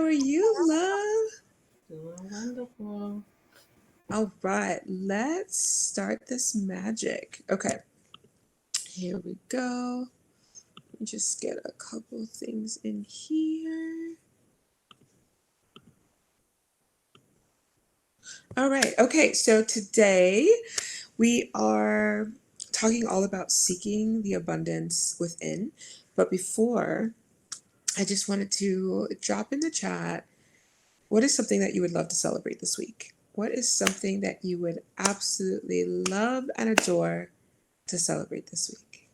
are you, love? Doing wonderful. All right, let's start this magic. Okay, here we go. Let me just get a couple things in here. All right, okay, so today we are talking all about seeking the abundance within. But before, I just wanted to drop in the chat, what is something that you would love to celebrate this week? What is something that you would absolutely love and adore to celebrate this week?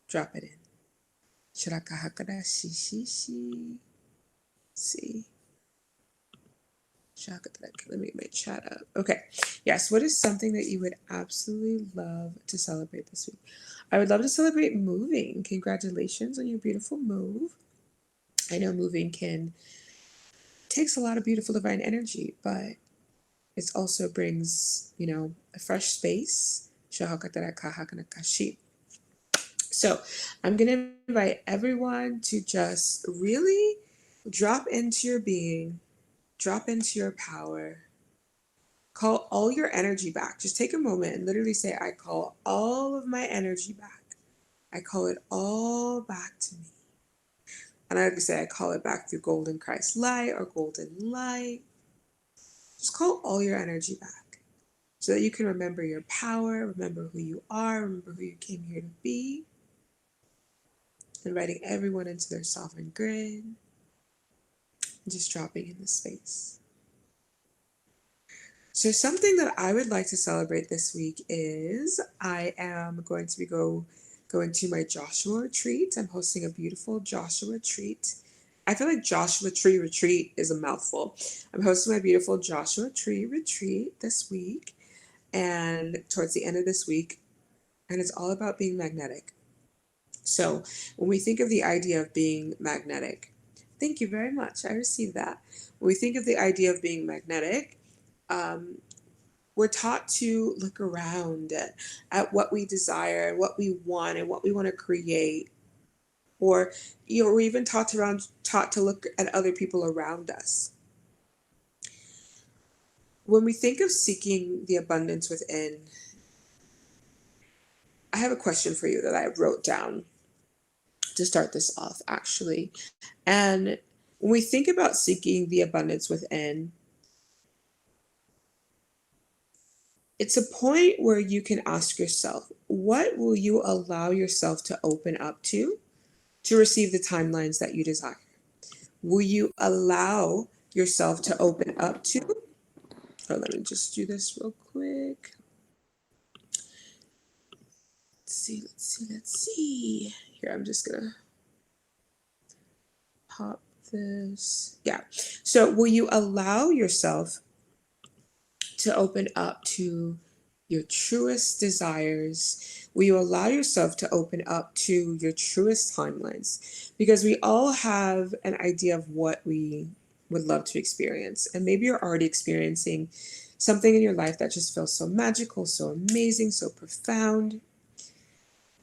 Drop it in. Shirakahakara shishishi. See. Let me get my chat up. Okay. Yes. What is something that you would absolutely love to celebrate this week? I would love to celebrate moving. Congratulations on your beautiful move. I know moving takes a lot of beautiful divine energy, but it also brings, a fresh space. So I'm going to invite everyone to just really drop into your being, drop into your power, call all your energy back. Just take a moment and literally say, I call all of my energy back. I call it all back to me. And I would say I call it back through golden Christ light or golden light. Just call all your energy back so that you can remember your power, remember who you are, remember who you came here to be. Inviting everyone into their sovereign grid. And just dropping in the space. So something that I would like to celebrate this week is I am going to be going to my Joshua retreat. I'm hosting a beautiful Joshua retreat. I feel like Joshua Tree Retreat is a mouthful. I'm hosting my beautiful Joshua Tree Retreat this week and towards the end of this week. And it's all about being magnetic. So when we think of the idea of being magnetic, thank you very much. I received that. When we think of the idea of being magnetic, we're taught to look around at what we desire and what we want and what we want to create. Or, we're even taught to look at other people around us. When we think of seeking the abundance within, I have a question for you that I wrote down to start this off, actually. And when we think about seeking the abundance within, it's a point where you can ask yourself, what will you allow yourself to open up to receive the timelines that you desire? Will you allow yourself to open up to? Oh, let me just do this real quick. Let's see. Here, I'm just gonna pop this. Yeah. So will you allow yourself to open up to your truest desires? Will you allow yourself to open up to your truest timelines? Because we all have an idea of what we would love to experience. And maybe you're already experiencing something in your life that just feels so magical, so amazing, so profound,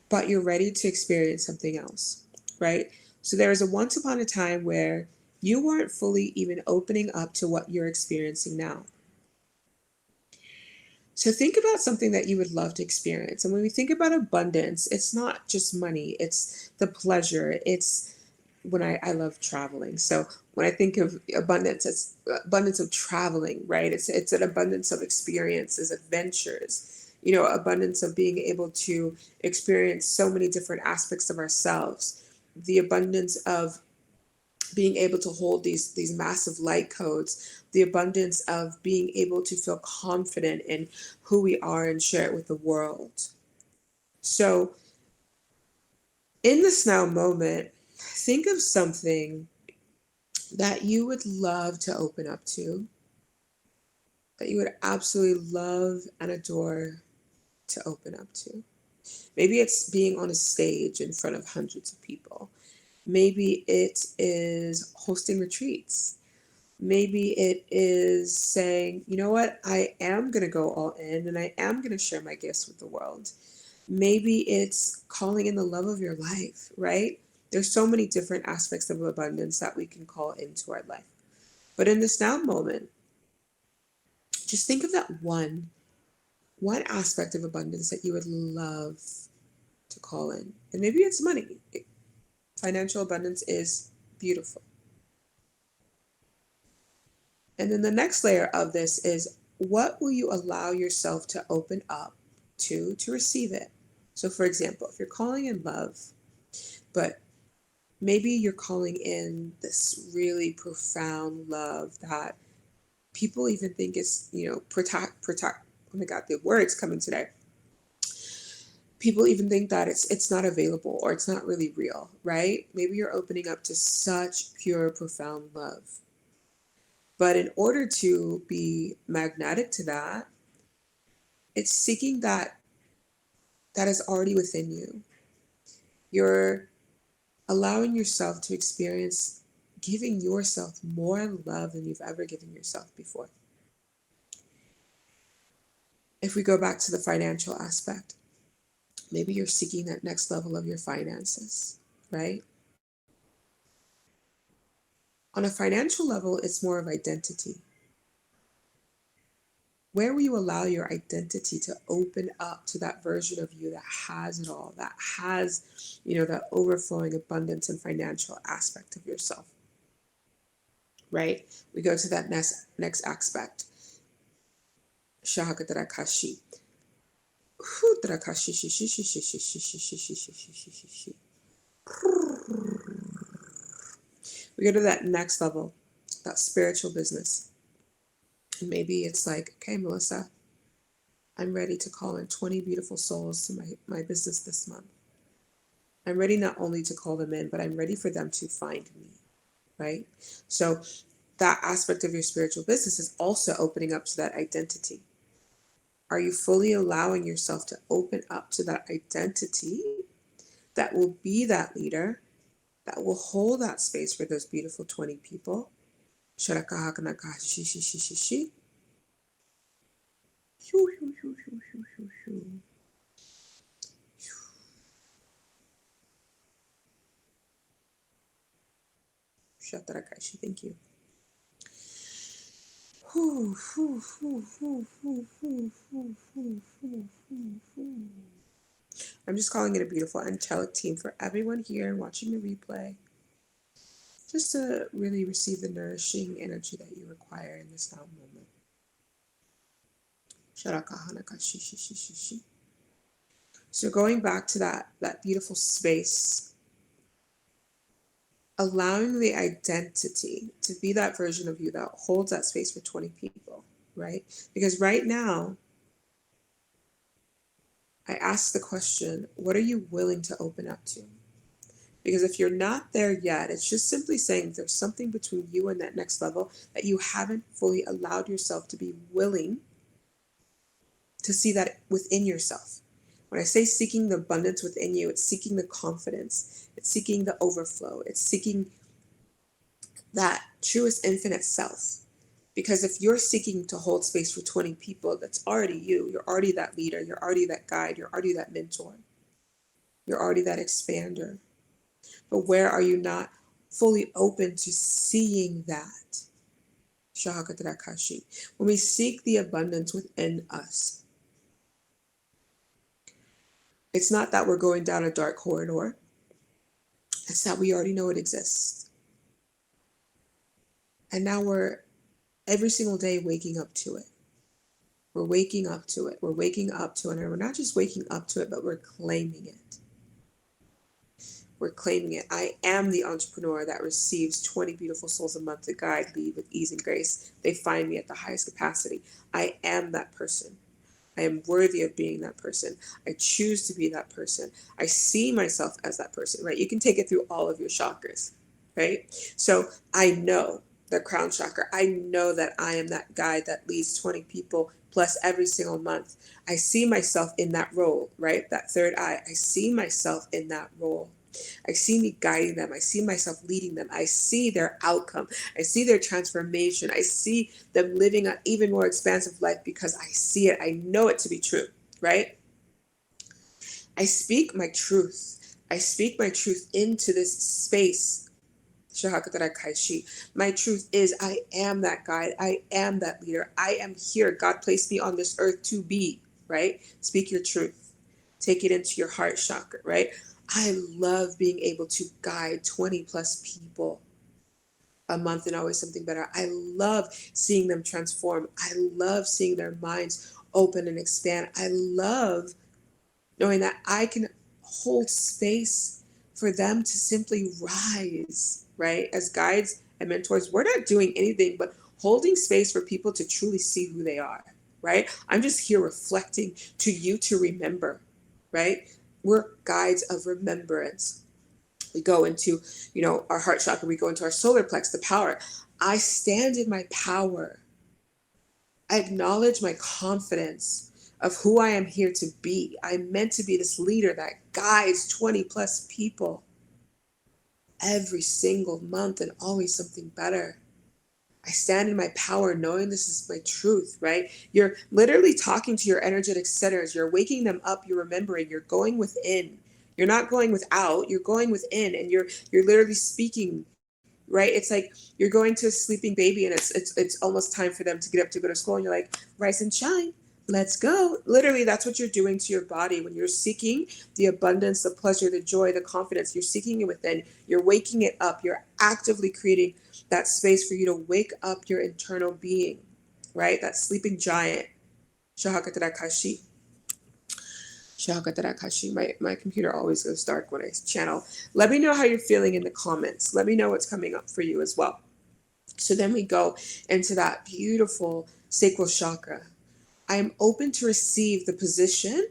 but you're ready to experience something else, right? So there was a once upon a time where you weren't fully even opening up to what you're experiencing now. So think about something that you would love to experience. And when we think about abundance, it's not just money, it's the pleasure. It's when I love traveling. So when I think of abundance, it's abundance of traveling, right? It's an abundance of experiences, adventures, abundance of being able to experience so many different aspects of ourselves. The abundance of being able to hold these massive light codes, the abundance of being able to feel confident in who we are and share it with the world. So in this now moment, think of something that you would love to open up to, that you would absolutely love and adore to open up to. Maybe it's being on a stage in front of hundreds of people. Maybe it is hosting retreats. Maybe it is saying, you know what, I am going to go all in and I am going to share my gifts with the world. Maybe it's calling in the love of your life, right? There's so many different aspects of abundance that we can call into our life. But in this now moment, just think of that one aspect of abundance that you would love to call in. And maybe it's money. Financial abundance is beautiful. And then the next layer of this is, what will you allow yourself to open up to receive it? So for example, if you're calling in love, but maybe you're calling in this really profound love that people even think is, protect. Oh my God, the words coming today. People even think that it's not available or it's not really real, right? Maybe you're opening up to such pure, profound love. But in order to be magnetic to that, it's seeking that is already within you. You're allowing yourself to experience giving yourself more love than you've ever given yourself before. If we go back to the financial aspect, maybe you're seeking that next level of your finances, right? On a financial level, it's more of identity. Where will you allow your identity to open up to that version of you that has it all, that has, that overflowing abundance and financial aspect of yourself, right? We go to that next aspect. Shahakadarakashi. We go to that next level, that spiritual business. And maybe it's like, okay, Melissa, I'm ready to call in 20 beautiful souls to my business this month. I'm ready not only to call them in, but I'm ready for them to find me, right? So that aspect of your spiritual business is also opening up to that identity. Are you fully allowing yourself to open up to that identity that will be that leader, that will hold that space for those beautiful 20 people? Thank you. I'm just calling it a beautiful angelic team for everyone here and watching the replay, just to really receive the nourishing energy that you require in this now moment. So going back to that beautiful space, allowing the identity to be that version of you that holds that space for 20 people, right? Because right now, I ask the question, what are you willing to open up to? Because if you're not there yet, it's just simply saying there's something between you and that next level that you haven't fully allowed yourself to be willing to see that within yourself. When I say seeking the abundance within you, it's seeking the confidence, it's seeking the overflow, it's seeking that truest infinite self. Because if you're seeking to hold space for 20 people, that's already you. You're already that leader. You're already that guide. You're already that mentor. You're already that expander. But where are you not fully open to seeing that? When we seek the abundance within us, it's not that we're going down a dark corridor. It's that we already know it exists. And now we're every single day waking up to it. We're waking up to it. We're waking up to it. And we're not just waking up to it, but we're claiming it. We're claiming it. I am the entrepreneur that receives 20 beautiful souls a month to guide, lead with ease and grace. They find me at the highest capacity. I am that person. I am worthy of being that person. I choose to be that person. I see myself as that person, right? You can take it through all of your chakras, right? So I know the crown chakra. I know that I am that guide that leads 20 people plus every single month. I see myself in that role, right? That third eye. I see myself in that role. I see me guiding them. I see myself leading them. I see their outcome. I see their transformation. I see them living an even more expansive life because I see it. I know it to be true, right? I speak my truth. I speak my truth into this space My truth is, I am that guide. I am that leader. I am here. God placed me on this earth to be, right? Speak your truth. Take it into your heart chakra, right? I love being able to guide 20 plus people a month and always something better. I love seeing them transform. I love seeing their minds open and expand. I love knowing that I can hold space for them to simply rise, right? As guides and mentors, we're not doing anything but holding space for people to truly see who they are, right? I'm just here reflecting to you to remember, right? We're guides of remembrance. We go into, our heart chakra, we go into our solar plex, the power. I stand in my power. I acknowledge my confidence of who I am here to be. I'm meant to be this leader that guides 20 plus people every single month and always something better. I stand in my power knowing this is my truth, right? You're literally talking to your energetic centers. You're waking them up, you're remembering, you're going within. You're not going without, you're going within, and you're literally speaking, right? It's like you're going to a sleeping baby and it's almost time for them to get up to go to school and you're like, rise and shine, let's go. Literally, that's what you're doing to your body when you're seeking the abundance, the pleasure, the joy, the confidence. You're seeking it within. You're waking it up. You're actively creating that space for you to wake up your internal being, right? That sleeping giant. Shahakatarakashi. Shahakatarakashi. My computer always goes dark when I channel. Let me know how you're feeling in the comments. Let me know what's coming up for you as well. So then we go into that beautiful sacral chakra. I am open to receive the position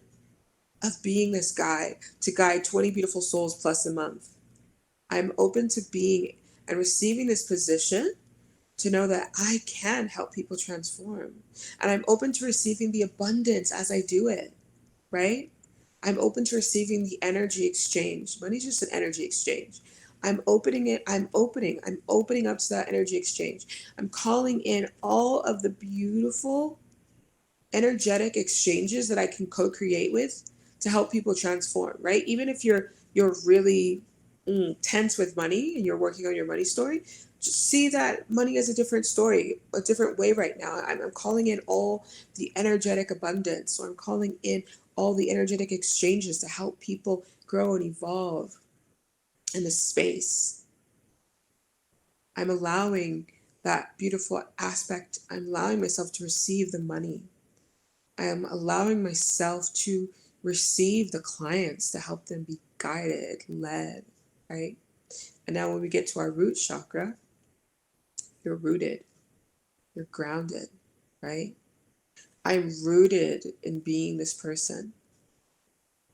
of being this guide to guide 20 beautiful souls plus a month. I'm open to being and receiving this position to know that I can help people transform. And I'm open to receiving the abundance as I do it, right? I'm open to receiving the energy exchange. Money's just an energy exchange. I'm opening it. I'm opening up to that energy exchange. I'm calling in all of the beautiful energetic exchanges that I can co-create with to help people transform, right? Even if you're really tense with money and you're working on your money story, just see that money is a different story, a different way right now. I'm calling in all the energetic abundance. So I'm calling in all the energetic exchanges to help people grow and evolve in the space. I'm allowing that beautiful aspect. I'm allowing myself to receive the money. I am allowing myself to receive the clients to help them be guided, led, right? And now when we get to our root chakra, you're rooted, you're grounded, right? I'm rooted in being this person.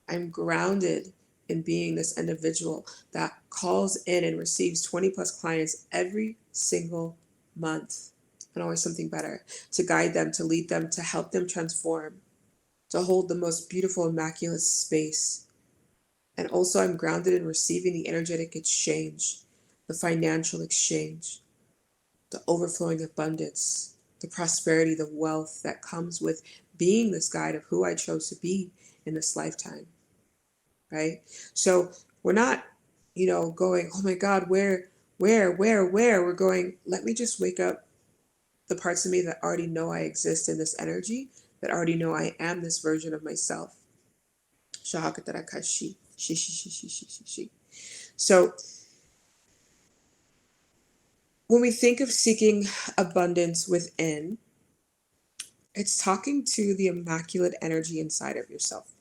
I'm grounded in being this individual that calls in and receives 20 plus clients every single month and always something better to guide them, to lead them, to help them transform, to hold the most beautiful, immaculate space. And also, I'm grounded in receiving the energetic exchange, the financial exchange, the overflowing abundance, the prosperity, the wealth that comes with being this guide of who I chose to be in this lifetime, right? So we're not, going, oh my God, where? We're going, let me just wake up the parts of me that already know I exist in this energy, that already know I am this version of myself. Shahakatarakashi. Shi. So when we think of seeking abundance within, it's talking to the immaculate energy inside of yourself.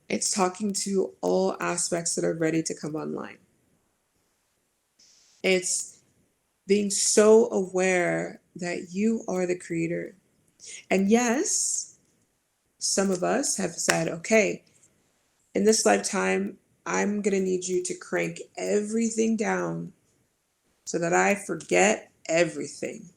It's talking to all aspects that are ready to come online. It's being so aware that you are the creator. And yes, some of us have said, okay, in this lifetime, I'm going to need you to crank everything down so that I forget everything.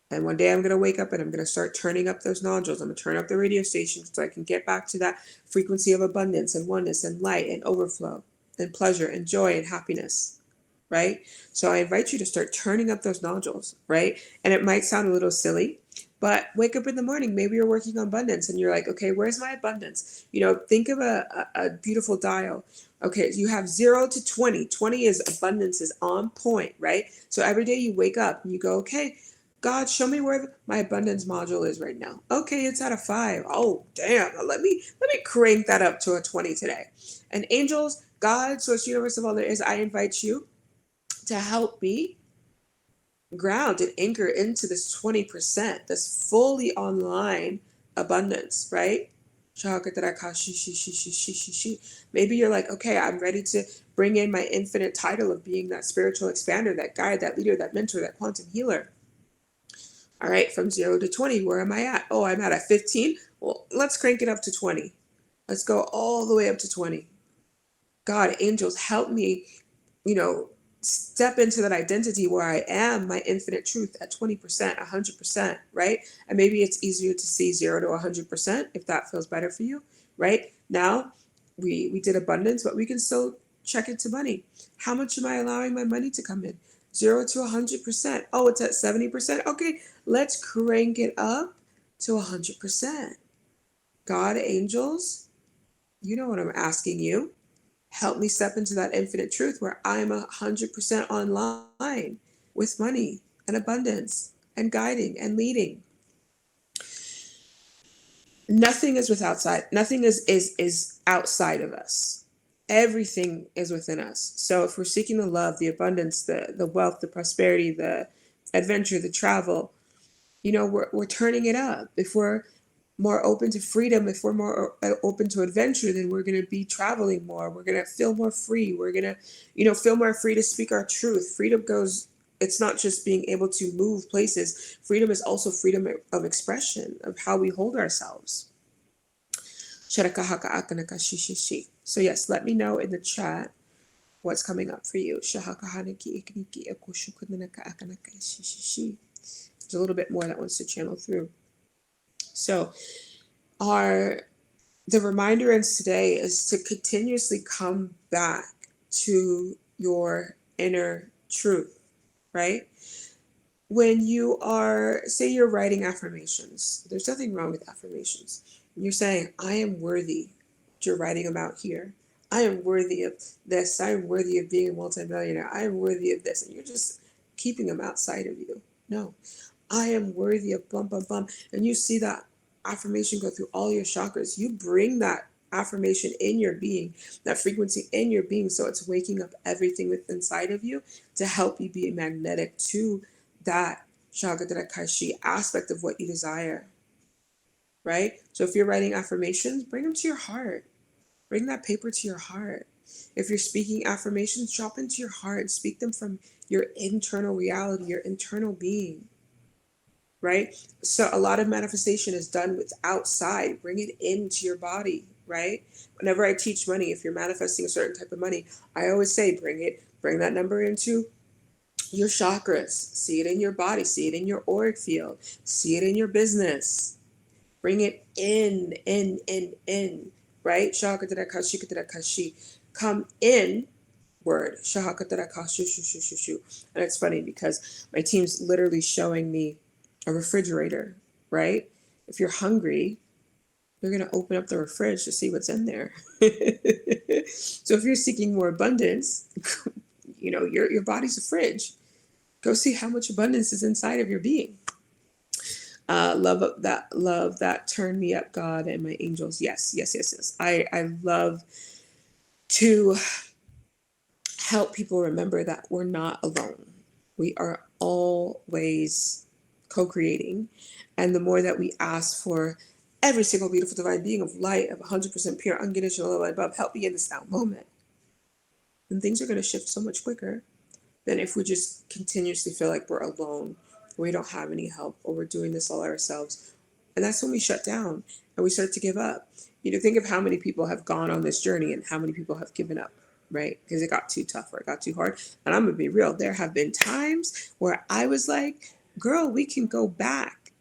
And one day I'm going to wake up and I'm going to start turning up those nodules. I'm going to turn up the radio station so I can get back to that frequency of abundance and oneness and light and overflow and pleasure and joy and happiness, right? So I invite you to start turning up those nodules, right? And it might sound a little silly, but wake up in the morning. Maybe you're working on abundance and you're like, okay, where's my abundance? Think of a beautiful dial. Okay, you have 0 to 20. 20 is abundance, is on point, right? So every day you wake up and you go, okay, God, show me where my abundance module is right now. Okay, it's at a 5. Oh, damn. Let me crank that up to a 20 today. And angels, God, source, universe of all there is, I invite you to help me ground and anchor into this 20%, this fully online abundance, right? Maybe you're like, okay, I'm ready to bring in my infinite title of being that spiritual expander, that guide, that leader, that mentor, that quantum healer. All right, from 0 to 20, where am I at? Oh, I'm at a 15. Well, let's crank it up to 20. Let's go all the way up to 20. God, angels, help me, step into that identity where I am my infinite truth at 20%, 100%, right? And maybe it's easier to see 0 to 100% if that feels better for you, right? Now, we did abundance, but we can still check it to money. How much am I allowing my money to come in? 0 to 100%. Oh, it's at 70%. Okay, let's crank it up to 100%. God, angels, you know what I'm asking you. Help me step into that infinite truth where I'm 100% online with money and abundance and guiding and leading. Nothing is nothing is outside of us. Everything is within us. So if we're seeking the love, the abundance, the wealth, the prosperity, the adventure, the travel, we're turning it up. If we're more open to freedom, if we're more open to adventure, then we're going to be traveling more. We're going to feel more free. We're going to, feel more free to speak our truth. Freedom goes, it's not just being able to move places. Freedom is also freedom of expression, of how we hold ourselves. So yes, let me know in the chat what's coming up for you. There's a little bit more that wants to channel through. So the reminder in today is to continuously come back to your inner truth, right? When you are, say you're writing affirmations, there's nothing wrong with affirmations. You're saying, I am worthy. You're writing them out here. I am worthy of this. I am worthy of being a multimillionaire. I am worthy of this. And you're just keeping them outside of you. No, I am worthy of bum, bum, bum. And you see that affirmation go through all your chakras. You bring that affirmation in your being, that frequency in your being. So it's waking up everything within inside of you to help you be magnetic to that Jagadratakashi aspect of what you desire, right? So if you're writing affirmations, bring them to your heart. Bring that paper to your heart. If you're speaking affirmations, drop into your heart. Speak them from your internal reality, your internal being, right? So a lot of manifestation is done with outside. Bring it into your body, right? Whenever I teach money, if you're manifesting a certain type of money, I always say bring that number into your chakras, see it in your body, see it in your auric field, see it in your business. Bring it in, right? Come in word. And it's funny because my team's literally showing me a refrigerator, right? If you're hungry, you're going to open up the fridge to see what's in there. So if you're seeking more abundance, your body's a fridge. Go see how much abundance is inside of your being. Love that turn me up, God and my angels. Yes. I love to help people remember that we're not alone. We are always co-creating. And the more that we ask for every single beautiful divine being of light, of 100% pure, unconditional love above, help me in this now moment, then things are going to shift so much quicker than if we just continuously feel like we're alone, or we don't have any help, or we're doing this all ourselves. And that's when we shut down and we start to give up. Think of how many people have gone on this journey and how many people have given up, right? Because it got too tough or it got too hard. And I'm going to be real. There have been times where I was like, girl, we can go back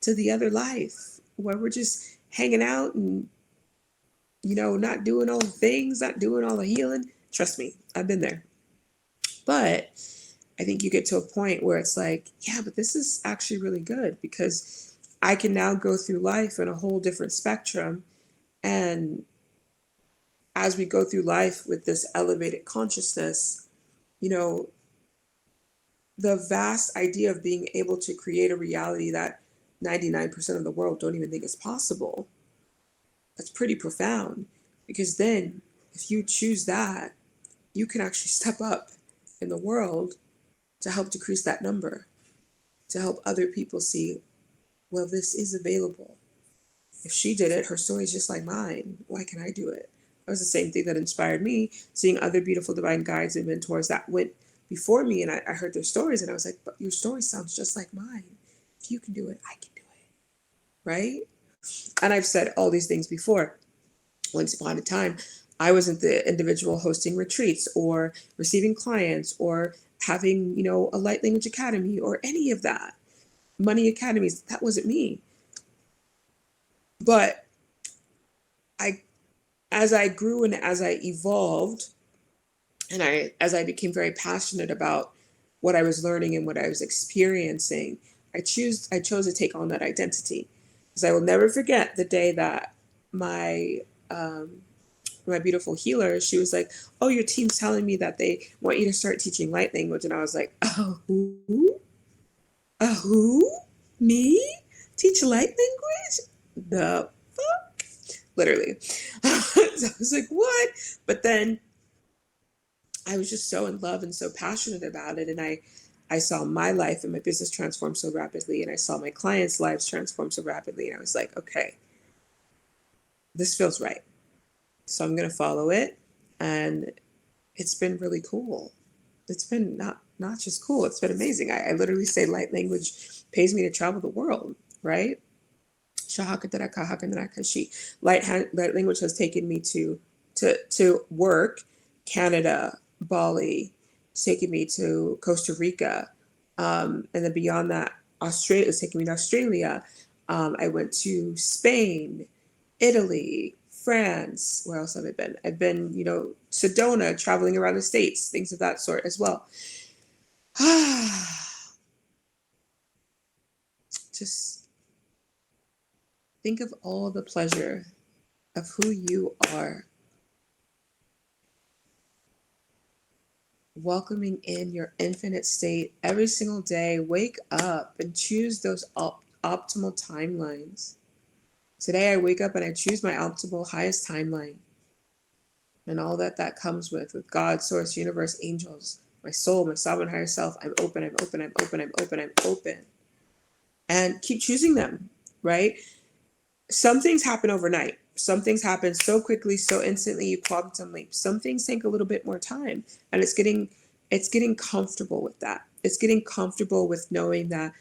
to the other life where we're just hanging out and, not doing all the things, not doing all the healing. Trust me, I've been there. But I think you get to a point where it's like, yeah, but this is actually really good because I can now go through life in a whole different spectrum and as we go through life with this elevated consciousness, you know, the vast idea of being able to create a reality that 99% of the world don't even think is possible, that's pretty profound. Because then, if you choose that, you can actually step up in the world to help decrease that number, to help other people see, well, this is available. If she did it, her story is just like mine. Why can I do it? That was the same thing that inspired me, seeing other beautiful divine guides and mentors that went before me, and I heard their stories, and I was like, but your story sounds just like mine. If you can do it, I can do it, right? And I've said all these things before. Once upon a time, I wasn't the individual hosting retreats or receiving clients or having, a light language academy or any of that. Money academies, that wasn't me. But I as I grew and as I evolved, and as I became very passionate about what I was learning and what I was experiencing, I chose to take on that identity. Because I will never forget the day that my um, my beautiful healer, she was like, "Oh, your team's telling me that they want you to start teaching light language," and I was like, "Oh, who? Who? Me? Teach light language? The fuck?" Literally. So I was like, "What?" But then I was just so in love and so passionate about it, and I saw my life and my business transform so rapidly, and I saw my clients' lives transform so rapidly, and I was like, okay, this feels right. So I'm gonna follow it, and it's been really cool. It's been not just cool, it's been amazing. I literally say light language pays me to travel the world, right? Light language has taken me to work, Canada, Bali. It's taken me to Costa Rica, and then beyond that, Australia. It's taken me to Australia. I went to Spain, Italy, France. Where else have I been? I've been, Sedona, traveling around the states, things of that sort as well. Just think of all the pleasure of who you are, welcoming in your infinite state every single day. Wake up and choose those optimal timelines. Today I wake up and I choose my optimal highest timeline, and all that comes with God, source, universe, angels, my soul, my sovereign higher self. I'm open, I'm open, I'm open, I'm open, I'm open. And keep choosing them, right? Some things happen overnight. Some things happen so quickly, so instantly, you quantum leap. Some things take a little bit more time, and it's getting comfortable with that. It's getting comfortable with knowing that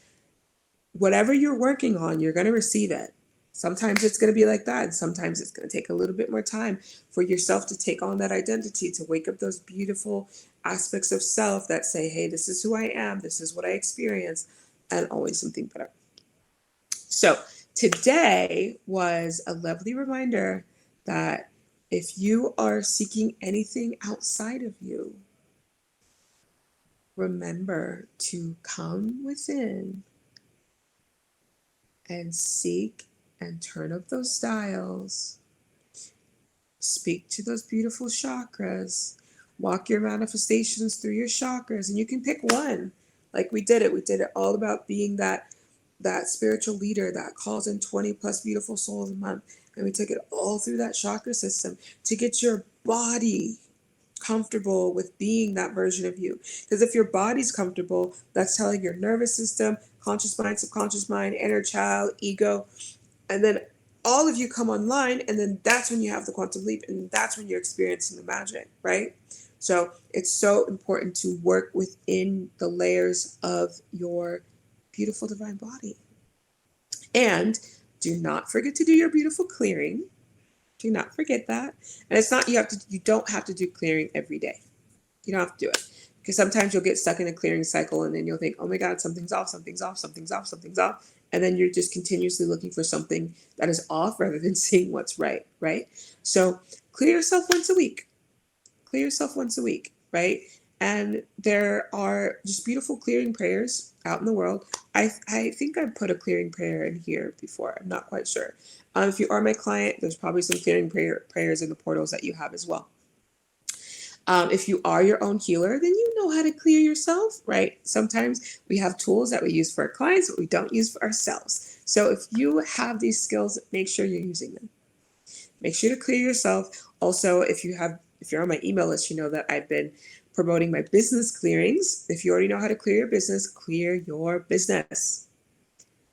whatever you're working on, you're going to receive it. Sometimes it's going to be like that, and sometimes it's going to take a little bit more time for yourself to take on that identity, to wake up those beautiful aspects of self that say, hey, this is who I am, this is what I experience, and always something better. So today was a lovely reminder that if you are seeking anything outside of you, remember to come within and seek and turn up those dials, speak to those beautiful chakras, walk your manifestations through your chakras, and you can pick one. Like we did it. We did it all about being that spiritual leader that calls in 20 plus beautiful souls a month. And we took it all through that chakra system to get your body comfortable with being that version of you. Because if your body's comfortable, that's telling your nervous system, conscious mind, subconscious mind, inner child, ego, and then all of you come online, and then that's when you have the quantum leap, and that's when you're experiencing the magic, right? So it's so important to work within the layers of your beautiful divine body. And do not forget to do your beautiful clearing. Do not forget that. And it's not you don't have to do clearing every day. You don't have to do it. Because sometimes you'll get stuck in a clearing cycle, and then you'll think, oh my God, something's off, something's off, something's off, something's off. And then you're just continuously looking for something that is off rather than seeing what's right, right? So clear yourself once a week. Clear yourself once a week, right? And there are just beautiful clearing prayers out in the world. I think I put a clearing prayer in here before. I'm not quite sure. If you are my client, there's probably some clearing prayers in the portals that you have as well. If you are your own healer, then you know how to clear yourself, right? Sometimes we have tools that we use for our clients, but we don't use for ourselves. So if you have these skills, make sure you're using them. Make sure to clear yourself. Also, if you're on my email list, you know that I've been promoting my business clearings. If you already know how to clear your business, clear your business.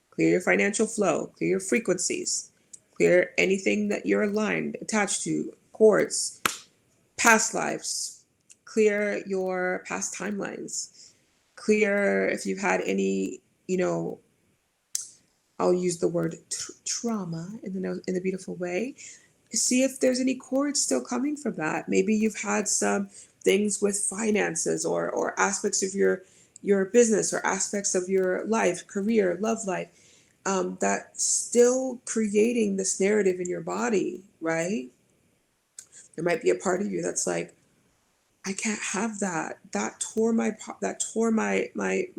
Clear your financial flow, clear your frequencies, clear anything that you're aligned, attached to, cords, past lives, clear your past timelines, clear if you've had any, I'll use the word trauma in the beautiful way. See if there's any cords still coming from that. Maybe you've had some things with finances or aspects of your business or aspects of your life, career, love life, that still creating this narrative in your body, right? There might be a part of you that's like, I can't have that. That tore my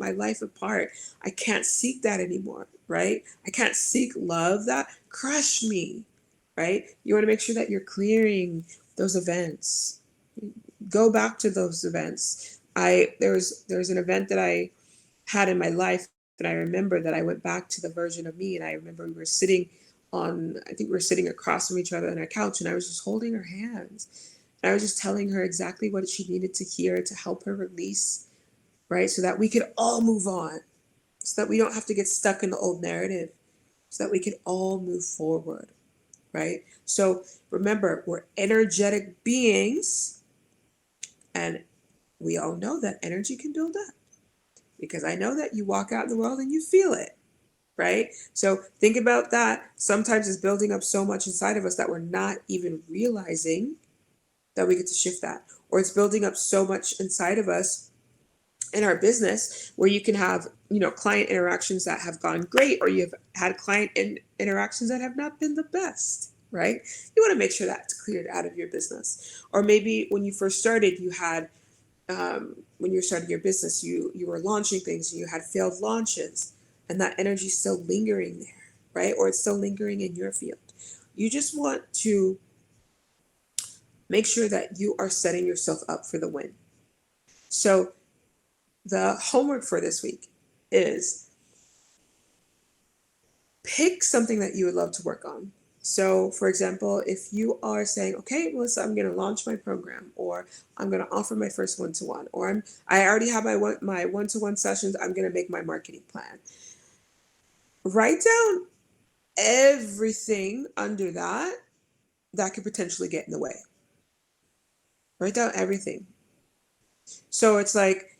life apart. I can't seek that anymore, right? I can't seek love that crushed me, right? You want to make sure that you're clearing those events. Go back to those events. There's an event that I had in my life, and I remember that I went back to the version of me, and I remember we were sitting I think we were sitting across from each other on a couch, and I was just holding her hands. And I was just telling her exactly what she needed to hear to help her release, right? So that we could all move on, so that we don't have to get stuck in the old narrative, so that we can all move forward, right? So remember, we're energetic beings, and we all know that energy can build up, because I know that you walk out in the world and you feel it, right? So think about that. Sometimes it's building up so much inside of us that we're not even realizing that we get to shift that. Or it's building up so much inside of us in our business where you can have, client interactions that have gone great, or you've had client interactions that have not been the best, right? You want to make sure that's cleared out of your business. Or maybe when you first started, you had when you're starting your business, you were launching things and you had failed launches, and that energy is still lingering there, right? Or it's still lingering in your field. You just want to make sure that you are setting yourself up for the win. So the homework for this week is pick something that you would love to work on. So, for example, if you are saying, okay, Melissa, I'm going to launch my program, or I'm going to offer my first one-to-one, or I already have my one-to-one sessions, I'm going to make my marketing plan. Write down everything under that could potentially get in the way. Write down everything. So it's like,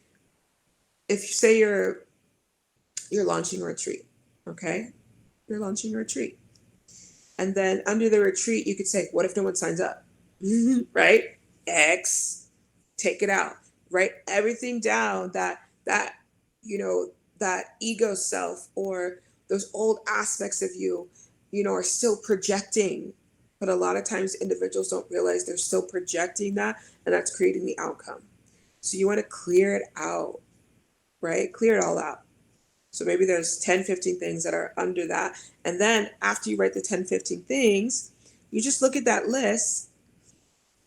if you say you're launching a retreat, okay? You're launching a retreat. And then under the retreat, you could say, what if no one signs up? Right? X, take it out. Write everything down that ego self or those old aspects of you, are still projecting. But a lot of times individuals don't realize they're still projecting that, and that's creating the outcome. So you want to clear it out, right? Clear it all out. So maybe there's 10, 15 things that are under that. And then after you write the 10, 15 things, you just look at that list,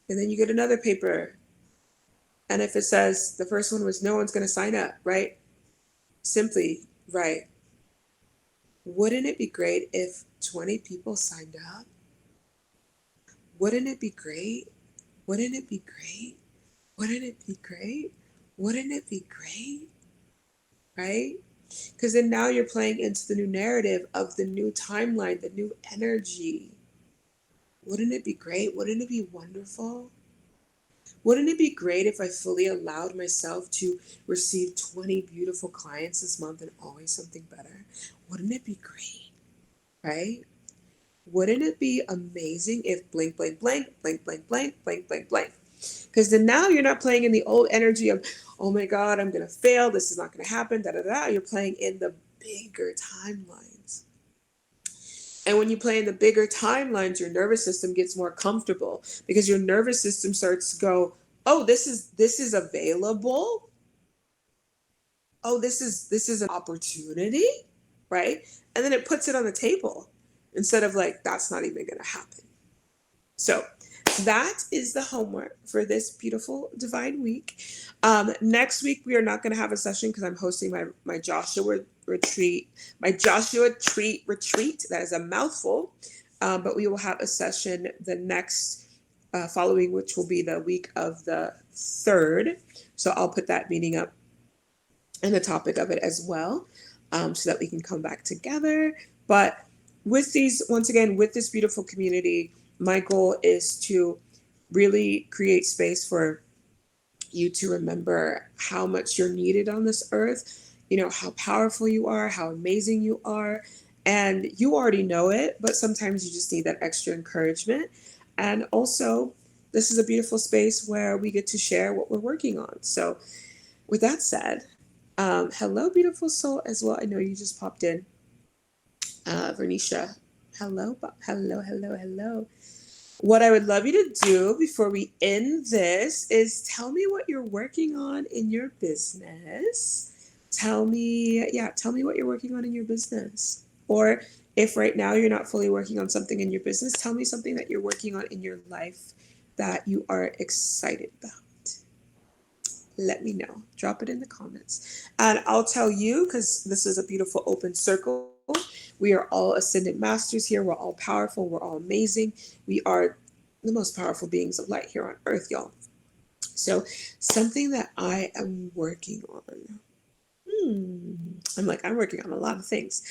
and then you get another paper. And if it says the first one was no one's going to sign up, right? Simply write, wouldn't it be great if 20 people signed up? Wouldn't it be great? Wouldn't it be great? Wouldn't it be great? Wouldn't it be great? Right? Because then now you're playing into the new narrative of the new timeline, the new energy. Wouldn't it be great? Wouldn't it be wonderful? Wouldn't it be great if I fully allowed myself to receive 20 beautiful clients this month and always something better? Wouldn't it be great? Right? Wouldn't it be amazing if blank, blank, blank, blank, blank, blank, blank, blank, blank? Because then now you're not playing in the old energy of, oh my God, I'm going to fail. This is not going to happen. Da, da, da. You're playing in the bigger timelines. And when you play in the bigger timelines, your nervous system gets more comfortable because your nervous system starts to go, oh, this is available. Oh, this is an opportunity, right? And then it puts it on the table instead of like, that's not even going to happen. So that is the homework for this beautiful divine week. Next week we are not going to have a session because I'm hosting my Joshua retreat, my Joshua treat retreat. That is a mouthful, but we will have a session the next following, which will be the week of the 3rd. So I'll put that meeting up and the topic of it as well, so that we can come back together. But with these, once again, with this beautiful community, my goal is to really create space for you to remember how much you're needed on this earth, how powerful you are, how amazing you are. And you already know it, but sometimes you just need that extra encouragement. And also, this is a beautiful space where we get to share what we're working on. So, with that said, hello, beautiful soul, as well. I know you just popped in. Vernisha, hello, hello, hello, hello. What I would love you to do before we end this is tell me what you're working on in your business. Tell me what you're working on in your business. Or if right now you're not fully working on something in your business, tell me something that you're working on in your life that you are excited about. Let me know. Drop it in the comments. And I'll tell you, because this is a beautiful open circle. We are all ascended masters here. We're all powerful. We're all amazing. We are the most powerful beings of light here on earth, y'all. So, something that I am working on. I'm working on a lot of things.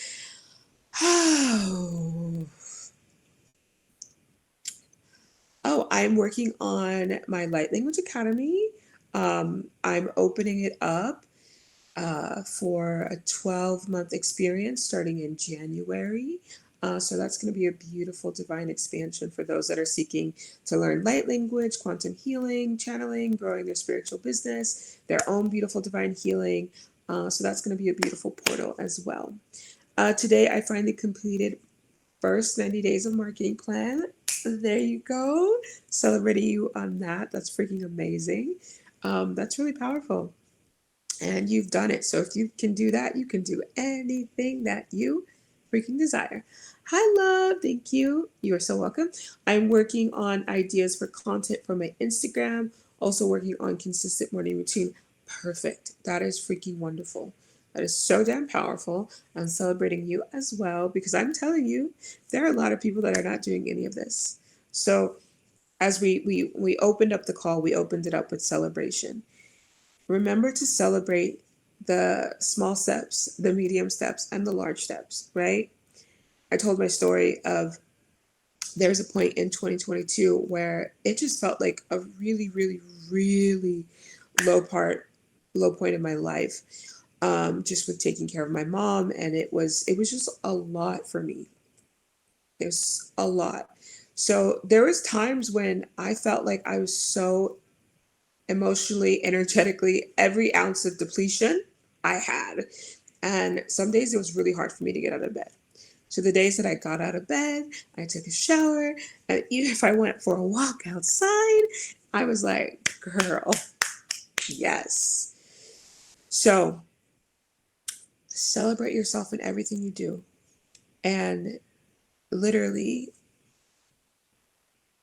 Oh, I'm working on my Light Language Academy. I'm opening it up for a 12-month experience starting in January. So that's going to be a beautiful divine expansion for those that are seeking to learn light language, quantum healing, channeling, growing their spiritual business, their own beautiful divine healing. So that's going to be a beautiful portal as well. Today, I finally completed first 90 days of marketing plan. There you go. Celebrating you on that. That's freaking amazing. That's really powerful. And you've done it. So if you can do that, you can do anything that you freaking desire. Hi, love. Thank you. You are so welcome. I'm working on ideas for content for my Instagram. Also working on consistent morning routine. Perfect. That is freaking wonderful. That is so damn powerful. I'm celebrating you as well because I'm telling you, there are a lot of people that are not doing any of this. So as we opened up the call, we opened it up with celebration. Remember to celebrate the small steps, the medium steps, and the large steps, right? I told my story of there's a point in 2022 where it just felt like a really, really, really low point in my life, just with taking care of my mom, and it was just a lot for me. It was a lot. So there was times when I felt like I was so emotionally, energetically, every ounce of depletion I had. And some days it was really hard for me to get out of bed. So the days that I got out of bed, I took a shower, and even if I went for a walk outside, I was like, girl, yes. So celebrate yourself in everything you do. And literally,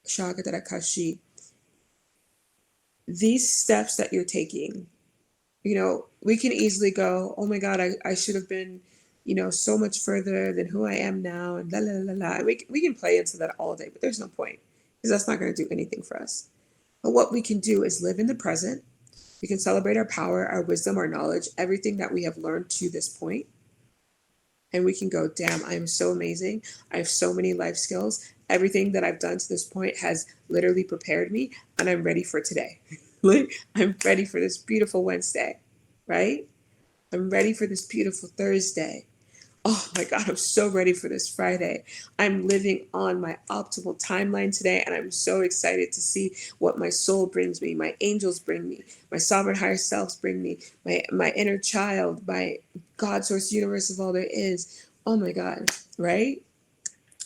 Shagadara, these steps that you're taking, we can easily go, oh my God, I should have been, so much further than who I am now, and la la la la. We can play into that all day, but there's no point because that's not going to do anything for us. But what we can do is live in the present. We can celebrate our power, our wisdom, our knowledge, everything that we have learned to this point, and we can go, damn, I am so amazing. I have so many life skills. Everything that I've done to this point has literally prepared me, and I'm ready for today. I'm ready for this beautiful Wednesday, right? I'm ready for this beautiful Thursday. Oh my God, I'm so ready for this Friday. I'm living on my optimal timeline today, and I'm so excited to see what my soul brings me, my angels bring me, my sovereign higher selves bring me, my inner child, my God source universe of all there is. Oh my God, right?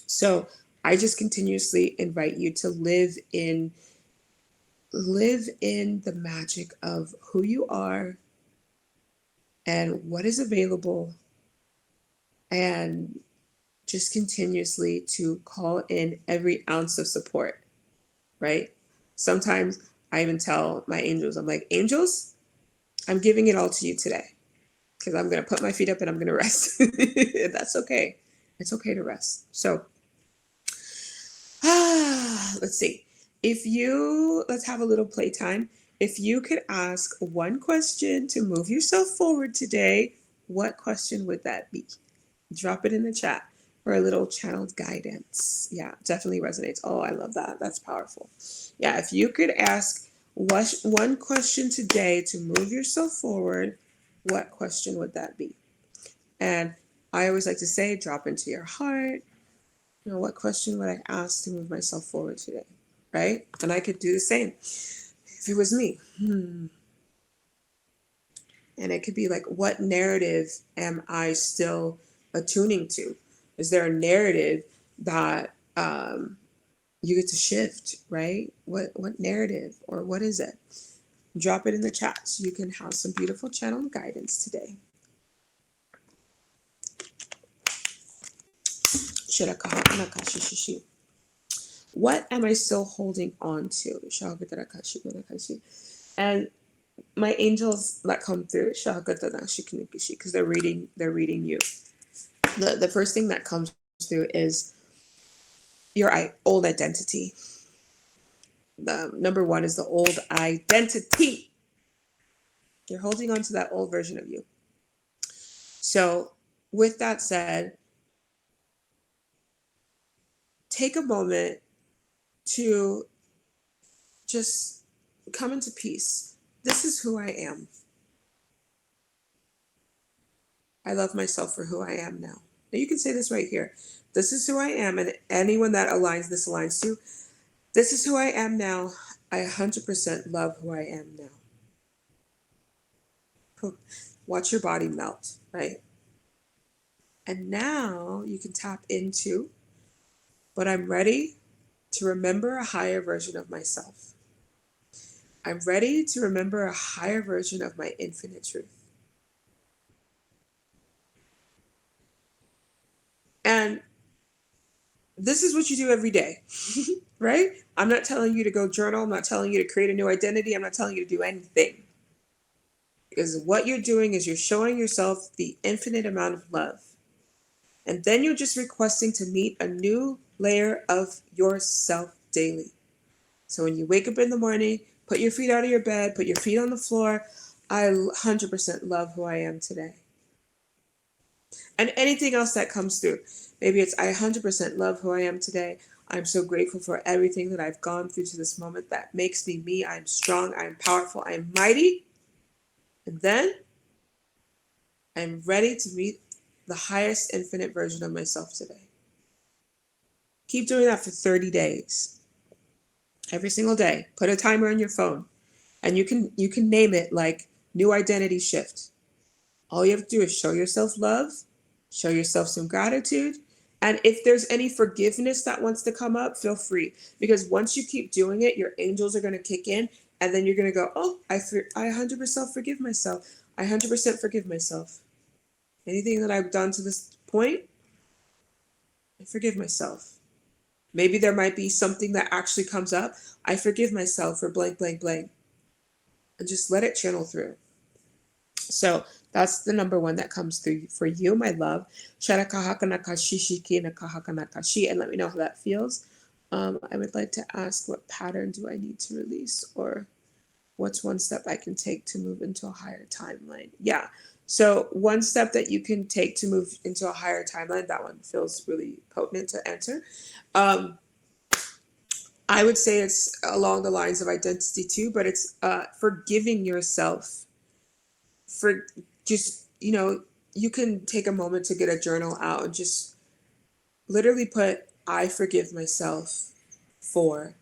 So I just continuously invite you to live in live in the magic of who you are and what is available, and just continuously to call in every ounce of support, right? Sometimes I even tell my angels, I'm like, angels, I'm giving it all to you today because I'm going to put my feet up and I'm going to rest. That's okay. It's okay to rest. So, let's see. Let's have a little playtime. If you could ask one question to move yourself forward today, what question would that be? Drop it in the chat for a little channeled guidance. Yeah, definitely resonates. Oh, I love that. That's powerful. Yeah, if you could ask one question today to move yourself forward, what question would that be? And I always like to say, drop into your heart. What question would I ask to move myself forward today? Right? And I could do the same if it was me. And it could be like, what narrative am I still attuning to? Is there a narrative that you get to shift, right? What narrative, or what is it? Drop it in the chat so you can have some beautiful channel guidance today. What am I still holding on to? And my angels that come through, because they're reading you. The first thing that comes through is your old identity. The number one is the old identity. You're holding on to that old version of you. So, with that said, take a moment to just come into peace. This is who I am. I love myself for who I am now. Now you can say this right here. This is who I am, and anyone that this aligns to. This is who I am now. I 100% love who I am now. Watch your body melt, right? And now you can tap into, but I'm ready to remember a higher version of myself. I'm ready to remember a higher version of my infinite truth. And this is what you do every day, right? I'm not telling you to go journal. I'm not telling you to create a new identity. I'm not telling you to do anything. Because what you're doing is you're showing yourself the infinite amount of love. And then you're just requesting to meet a new layer of yourself daily. So when you wake up in the morning, put your feet out of your bed, put your feet on the floor. I 100% love who I am today. And anything else that comes through. Maybe it's, I 100% love who I am today. I'm so grateful for everything that I've gone through to this moment that makes me me. I'm strong, I'm powerful, I'm mighty. And then I'm ready to meet the highest infinite version of myself today. Keep doing that for 30 days. Every single day. Put a timer on your phone. And you can name it like new identity shift. All you have to do is show yourself love, show yourself some gratitude, and if there's any forgiveness that wants to come up, feel free. Because once you keep doing it, your angels are going to kick in, and then you're going to go, oh, I 100% forgive myself. I 100% forgive myself. Anything that I've done to this point, I forgive myself. Maybe there might be something that actually comes up. I forgive myself for blank, blank, blank. And just let it channel through. So that's the number one that comes through for you, my love. And let me know how that feels. I would like to ask, what pattern do I need to release, or what's one step I can take to move into a higher timeline? Yeah. So one step that you can take to move into a higher timeline, that one feels really potent to answer. I would say it's along the lines of identity too, but it's forgiving yourself for just, you can take a moment to get a journal out and just literally put, I forgive myself for,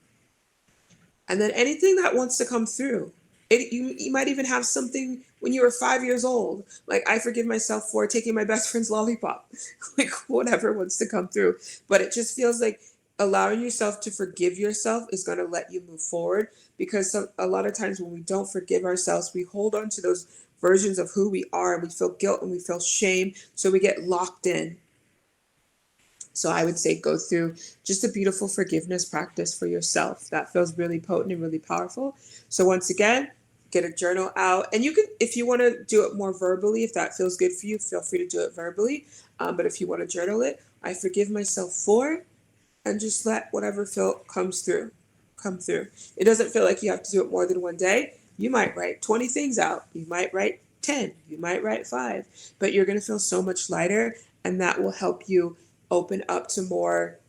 and then anything that wants to come through. You might even have something when you were 5 years old, like, I forgive myself for taking my best friend's lollipop, like whatever wants to come through. But it just feels like allowing yourself to forgive yourself is going to let you move forward, because a lot of times when we don't forgive ourselves, we hold on to those versions of who we are, and we feel guilt and we feel shame, so we get locked in. So I would say go through just a beautiful forgiveness practice for yourself. That feels really potent and really powerful. So once again, get a journal out. And you can, if you want to do it more verbally, if that feels good for you, feel free to do it verbally. But if you want to journal it, I forgive myself for, and just let whatever feel comes through, come through. It doesn't feel like you have to do it more than one day. You might write 20 things out. You might write 10. You might write 5. But you're going to feel so much lighter, and that will help you open up to more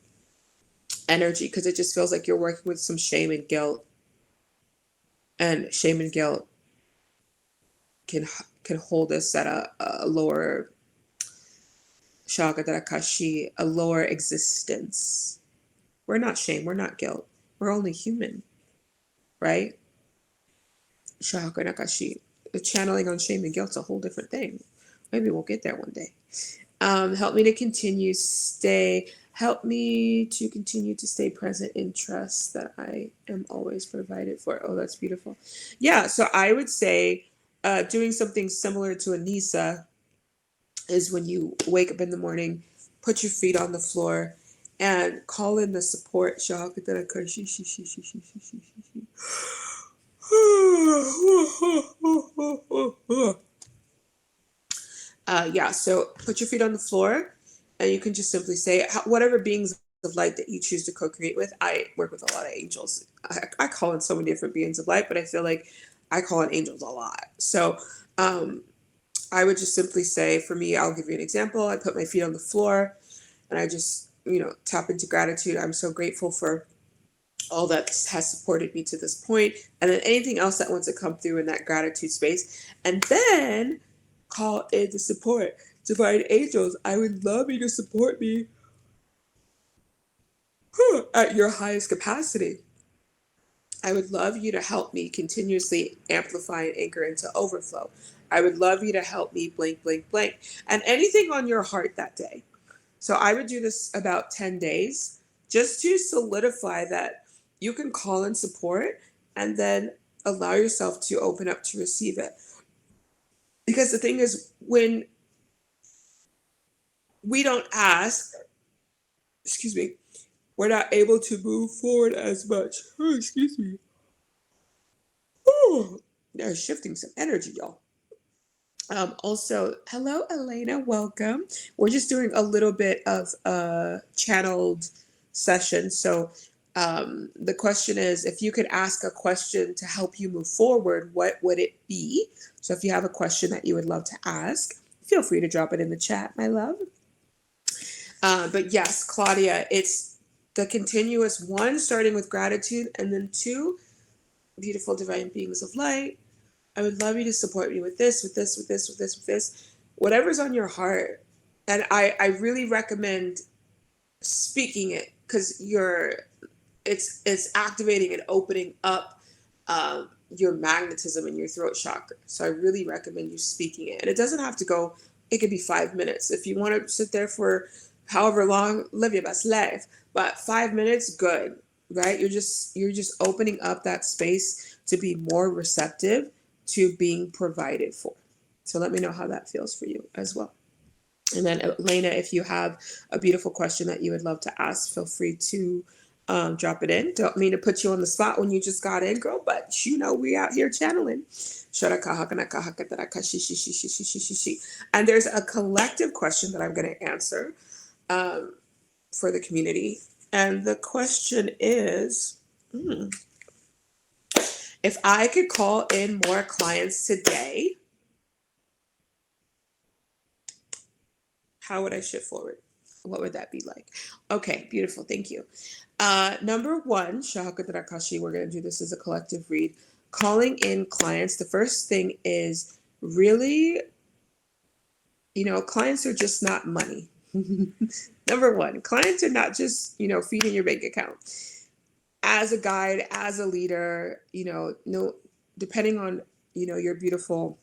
energy, because it just feels like you're working with some shame and guilt. And shame and guilt can hold us at a lower shagadakashi, a lower existence. We're not shame, we're not guilt. We're only human, right? Shagadakashi. The channeling on shame and guilt's a whole different thing. Maybe we'll get there one day. Help me to continue to stay present in trust that I am always provided for. Oh, that's beautiful. Yeah, so I would say doing something similar to Anissa is when you wake up in the morning, put your feet on the floor, and call in the support. Yeah, so put your feet on the floor, and you can just simply say whatever beings of light that you choose to co-create with. I work with a lot of angels. I call in so many different beings of light, but I feel like I call in angels a lot. So I would just simply say, for me, I'll give you an example. I put my feet on the floor, and I just, tap into gratitude. I'm so grateful for all that has supported me to this point, and then anything else that wants to come through in that gratitude space. And then call in the support. Divine angels, I would love you to support me at your highest capacity. I would love you to help me continuously amplify and anchor into overflow. I would love you to help me blank, blank, blank. And anything on your heart that day. So I would do this about 10 days just to solidify that you can call in support, and then allow yourself to open up to receive it. Because the thing is, when we don't ask, excuse me, we're not able to move forward as much. Oh, excuse me. Oh, they're shifting some energy, y'all. Also, hello, Elena, welcome. We're just doing a little bit of a channeled session. So the question is, if you could ask a question to help you move forward, what would it be? So if you have a question that you would love to ask, feel free to drop it in the chat, my love. But yes, Claudia, it's the continuous one, starting with gratitude, and then 2, beautiful divine beings of light. I would love you to support me with this, with this, with this, with this, with this, whatever's on your heart. And I really recommend speaking it, because it's activating and opening up your magnetism in your throat chakra. So I really recommend you speaking it. And it doesn't have to go, it could be 5 minutes. If you want to sit there for however long, live your best life. But 5 minutes, good, right? You're just opening up that space to be more receptive to being provided for. So let me know how that feels for you as well. And then Elena, if you have a beautiful question that you would love to ask, feel free to drop it in. Don't mean to put you on the spot when you just got in, girl, but we out here channeling. And there's a collective question that I'm going to answer for the community. And the question is, if I could call in more clients today, how would I shift forward? What would that be like? Okay, beautiful. Thank you. Number 1, Shahakadarakashi, we're going to do this as a collective read. Calling in clients, the first thing is really, clients are just not money. Number 1, clients are not just, feeding your bank account. As a guide, as a leader, no, depending on, your beautiful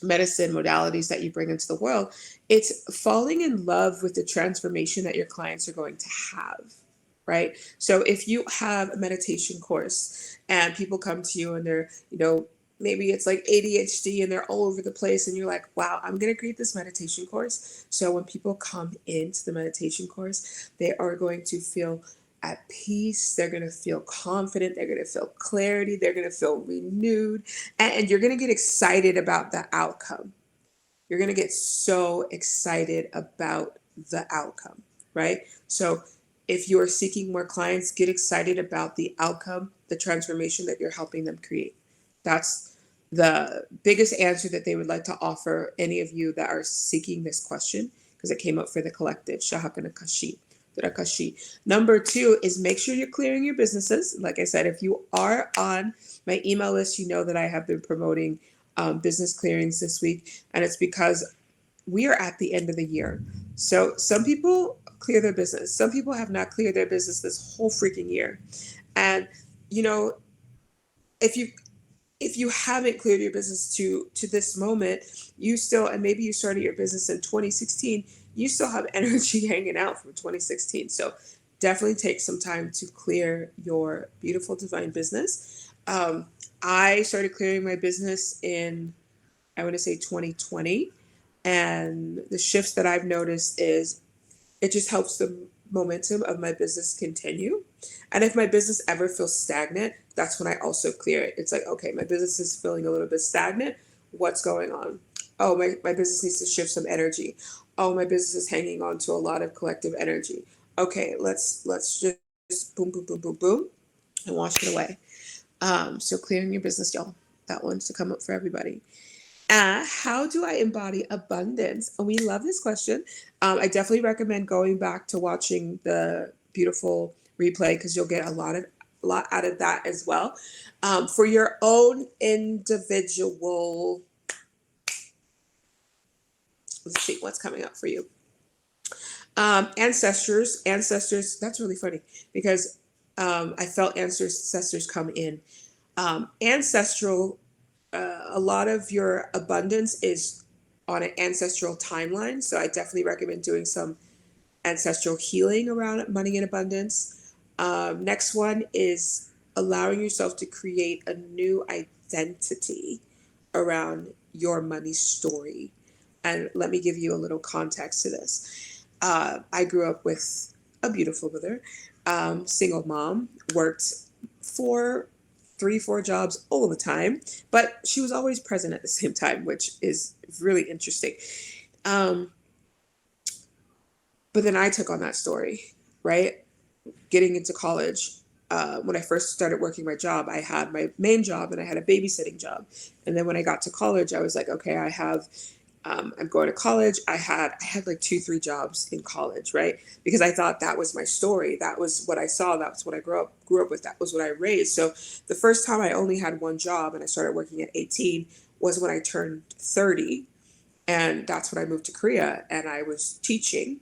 medicine modalities that you bring into the world, it's falling in love with the transformation that your clients are going to have. right? So if you have a meditation course and people come to you and they're, maybe it's like ADHD and they're all over the place, and you're like, wow, I'm going to create this meditation course. So when people come into the meditation course, they are going to feel at peace. They're going to feel confident. They're going to feel clarity. They're going to feel renewed. And you're going to get excited about the outcome. You're going to get so excited about the outcome, right? So if you're seeking more clients, get excited about the outcome, the transformation that you're helping them create. That's the biggest answer that they would like to offer any of you that are seeking this question, because it came up for the collective. Shahakana Kashi. Kashi. Number two is make sure you're clearing your businesses. Like I said, if you are on my email list, you know that I have been promoting business clearings this week, and it's because we are at the end of the year. So some people clear their business. Some people have not cleared their business this whole freaking year. And you know, if you if you haven't cleared your business to this moment, you still, and maybe you started your business in 2016, you still have energy hanging out from 2016. So definitely take some time to clear your beautiful divine business. I started clearing my business in, I want to say, 2020. And the shifts that I've noticed is it just helps the momentum of my business continue. And if my business ever feels stagnant, that's when I also clear it. It's like, okay, my business is feeling a little bit stagnant. What's going on? Oh, my business needs to shift some energy. Oh, my business is hanging on to a lot of collective energy. Okay, let's just boom, boom, boom, boom, boom, and wash it away. So clearing your business, y'all. That one's to come up for everybody. How do I embody abundance? And we love this question. I definitely recommend going back to watching the beautiful replay, because you'll get a lot out of that as well. For your own individual, let's see what's coming up for you. Ancestors. That's really funny because I felt ancestors come in. Ancestral, a lot of your abundance is on an ancestral timeline. So I definitely recommend doing some ancestral healing around money and abundance. Next one is allowing yourself to create a new identity around your money story. And let me give you a little context to this. I grew up with a beautiful mother, single mom, worked for 3, 4 jobs all the time, but she was always present at the same time, which is really interesting. Um, but then I took on that story, right? Getting into college. When I first started working my job, I had my main job and I had a babysitting job. And then when I got to college, I was like, okay, I'm going to college. I had like 2, 3 jobs in college, right? Because I thought that was my story. That was what I saw. That was what I grew up with. That was what I raised. So the first time I only had one job and I started working at 18 was when I turned 30. And that's when I moved to Korea and I was teaching.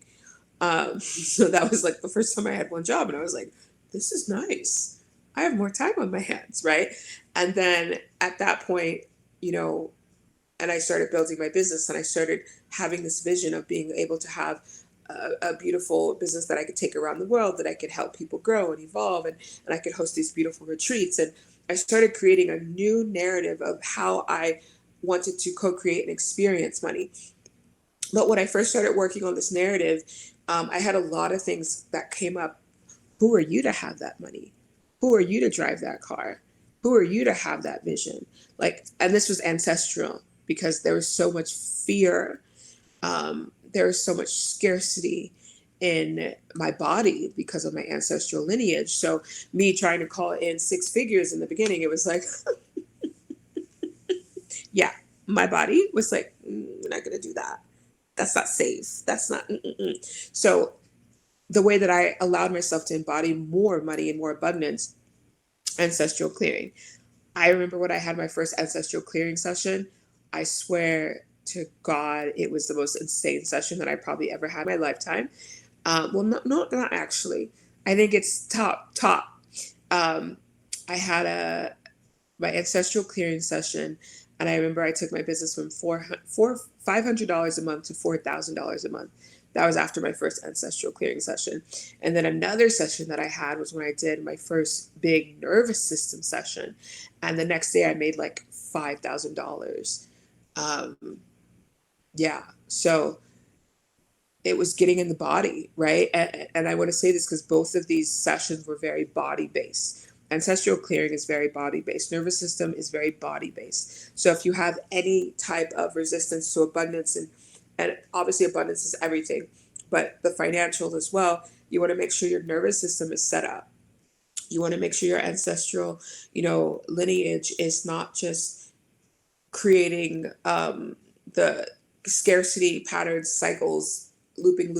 So that was like the first time I had one job, and I was like, this is nice. I have more time on my hands, right? And then at that point, you know, and I started building my business and I started having this vision of being able to have a beautiful business that I could take around the world, that I could help people grow and evolve, and I could host these beautiful retreats. And I started creating a new narrative of how I wanted to co-create and experience money. But when I first started working on this narrative, I had a lot of things that came up. Who are you to have that money? Who are you to drive that car? Who are you to have that vision? Like, and this was ancestral because there was so much fear. There was so much scarcity in my body because of my ancestral lineage. So me trying to call in 6 figures in the beginning, it was like, yeah, my body was like, we're not going to do that. That's not safe. That's not. Mm-mm-mm. So the way that I allowed myself to embody more money and more abundance, ancestral clearing. I remember when I had my first ancestral clearing session. I swear to God, it was the most insane session that I probably ever had in my lifetime. Well, not actually. I think it's top. Um, I had my ancestral clearing session, and I remember I took my business from $500 a month to $4,000 a month. That was after my first ancestral clearing session. And then another session that I had was when I did my first big nervous system session. And the next day I made like $5,000. Yeah. So it was getting in the body, right? And I want to say this because both of these sessions were very body based. Ancestral clearing is very body based. Nervous system is very body based. So if you have any type of resistance to abundance, and obviously abundance is everything, but the financial as well, you want to make sure your nervous system is set up. You want to make sure your ancestral, lineage is not just creating the scarcity patterns, cycles, looping.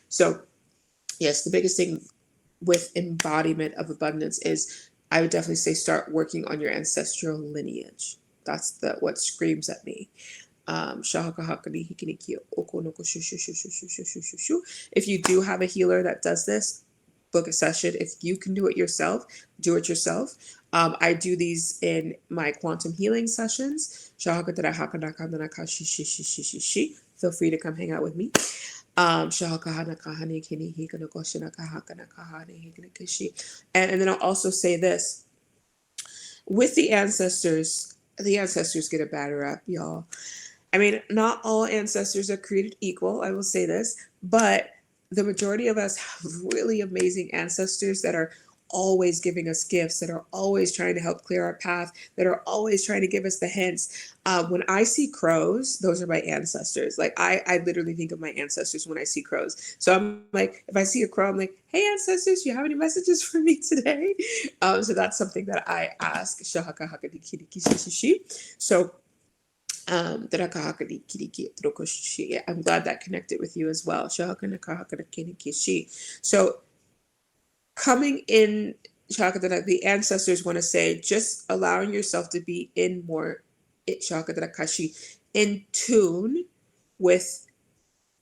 So, yes, the biggest thing with embodiment of abundance is I would definitely say start working on your ancestral lineage. That's what screams at me. If you do have a healer that does this, book a session. If you can do it yourself, do it yourself. I do these in my quantum healing sessions. Feel free to come hang out with me. And then I'll also say this with the ancestors get a bad rap, y'all. I mean, not all ancestors are created equal, I will say this, but the majority of us have really amazing ancestors that are always giving us gifts, that are always trying to help clear our path, that are always trying to give us the hints. When I see crows, those are my ancestors. Like I literally think of my ancestors when I see crows. So I'm like, if I see a crow, I'm like, hey ancestors, do you have any messages for me today? So that's something that I ask. So I'm glad that connected with you as well. So coming in, the ancestors want to say just allowing yourself to be in more in tune with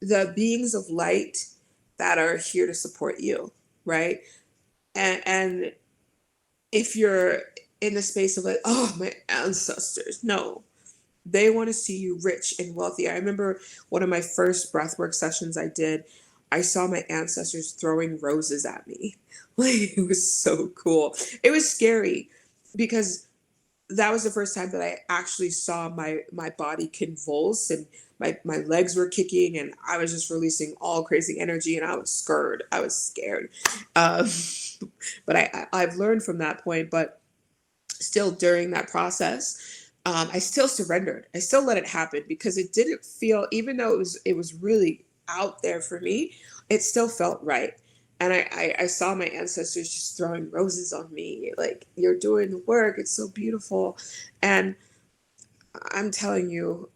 the beings of light that are here to support you, right? And if you're in the space of like, oh, my ancestors, no, they want to see you rich and wealthy. I remember one of my first breathwork sessions I did, I saw my ancestors throwing roses at me. Like, it was so cool. It was scary because that was the first time that I actually saw my body convulse, and my legs were kicking and I was just releasing all crazy energy, and I was scared. Um, but I've learned from that point, but still during that process, I still surrendered. I still let it happen because it didn't feel, even though it was really out there for me, it still felt right. And I saw my ancestors just throwing roses on me, like, you're doing the work. It's so beautiful. And I'm telling you,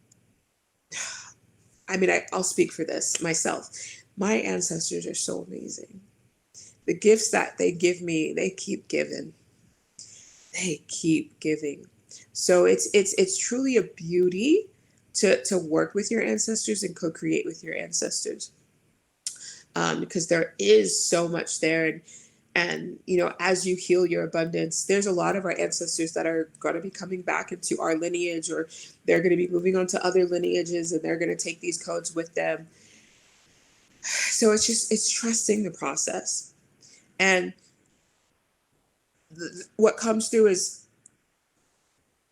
I mean, I'll speak for this myself. My ancestors are so amazing. The gifts that they give me, they keep giving. They keep giving. So it's truly a beauty to work with your ancestors and co-create with your ancestors, because there is so much there. And as you heal your abundance, there's a lot of our ancestors that are going to be coming back into our lineage, or they're going to be moving on to other lineages, and they're going to take these codes with them. So it's trusting the process. And what comes through is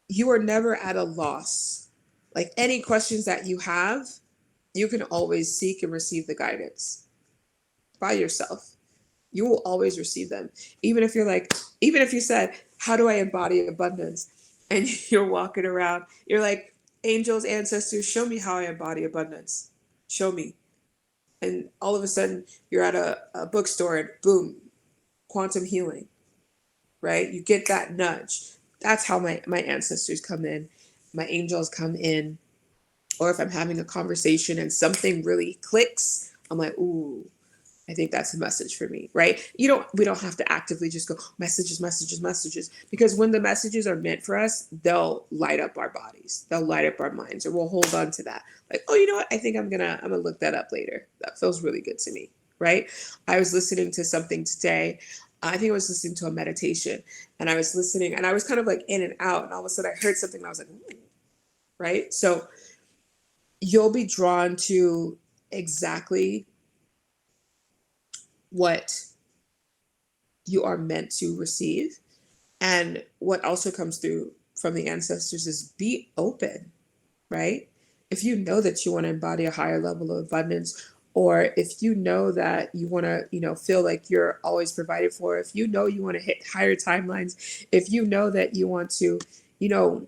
you are never at a loss. Like, any questions that you have, you can always seek and receive the guidance by yourself. You will always receive them. Even if you said, how do I embody abundance? And you're walking around, you're like, angels, ancestors, show me how I embody abundance. Show me. And all of a sudden you're at a bookstore and boom, quantum healing, right? You get that nudge. That's how my ancestors come in. My angels come in. Or if I'm having a conversation and something really clicks, I'm like, ooh, I think that's a message for me, right? We don't have to actively just go messages, because when the messages are meant for us, they'll light up our bodies, they'll light up our minds, or we'll hold on to that. Like, oh, you know what? I think I'm gonna look that up later. That feels really good to me, right? I was listening to something today. I think I was listening to a meditation, and I was listening, and I was kind of like in and out, and all of a sudden I heard something, and I was like, ooh, right? So you'll be drawn to exactly what you are meant to receive. And what also comes through from the ancestors is be open, right? If you know that you want to embody a higher level of abundance, or if you know that you want to, feel like you're always provided for, if you know you want to hit higher timelines, if you know that you want to, you know,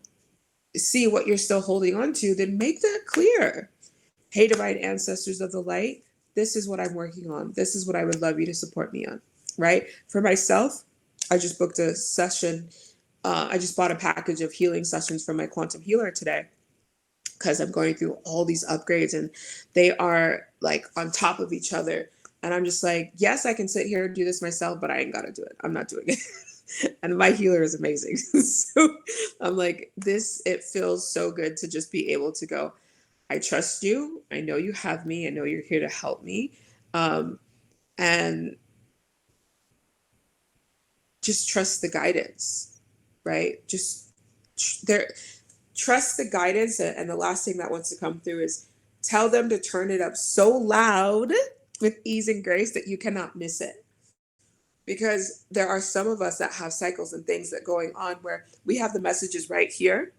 see what you're still holding on to, then make that clear. Hey, divine ancestors of the light, this is what I'm working on. This is what I would love you to support me on, right? For myself, I just booked a session. I just bought a package of healing sessions from my quantum healer today because I'm going through all these upgrades and they are like on top of each other. And I'm just like, yes, I can sit here and do this myself, but I ain't got to do it. I'm not doing it. And my healer is amazing. So I'm like, it feels so good to just be able to go, I trust you. I know you have me. I know you're here to help me. And just trust the guidance, right? Trust the guidance. And the last thing that wants to come through is tell them to turn it up so loud with ease and grace that you cannot miss it. Because there are some of us that have cycles and things that going on where we have the messages right here,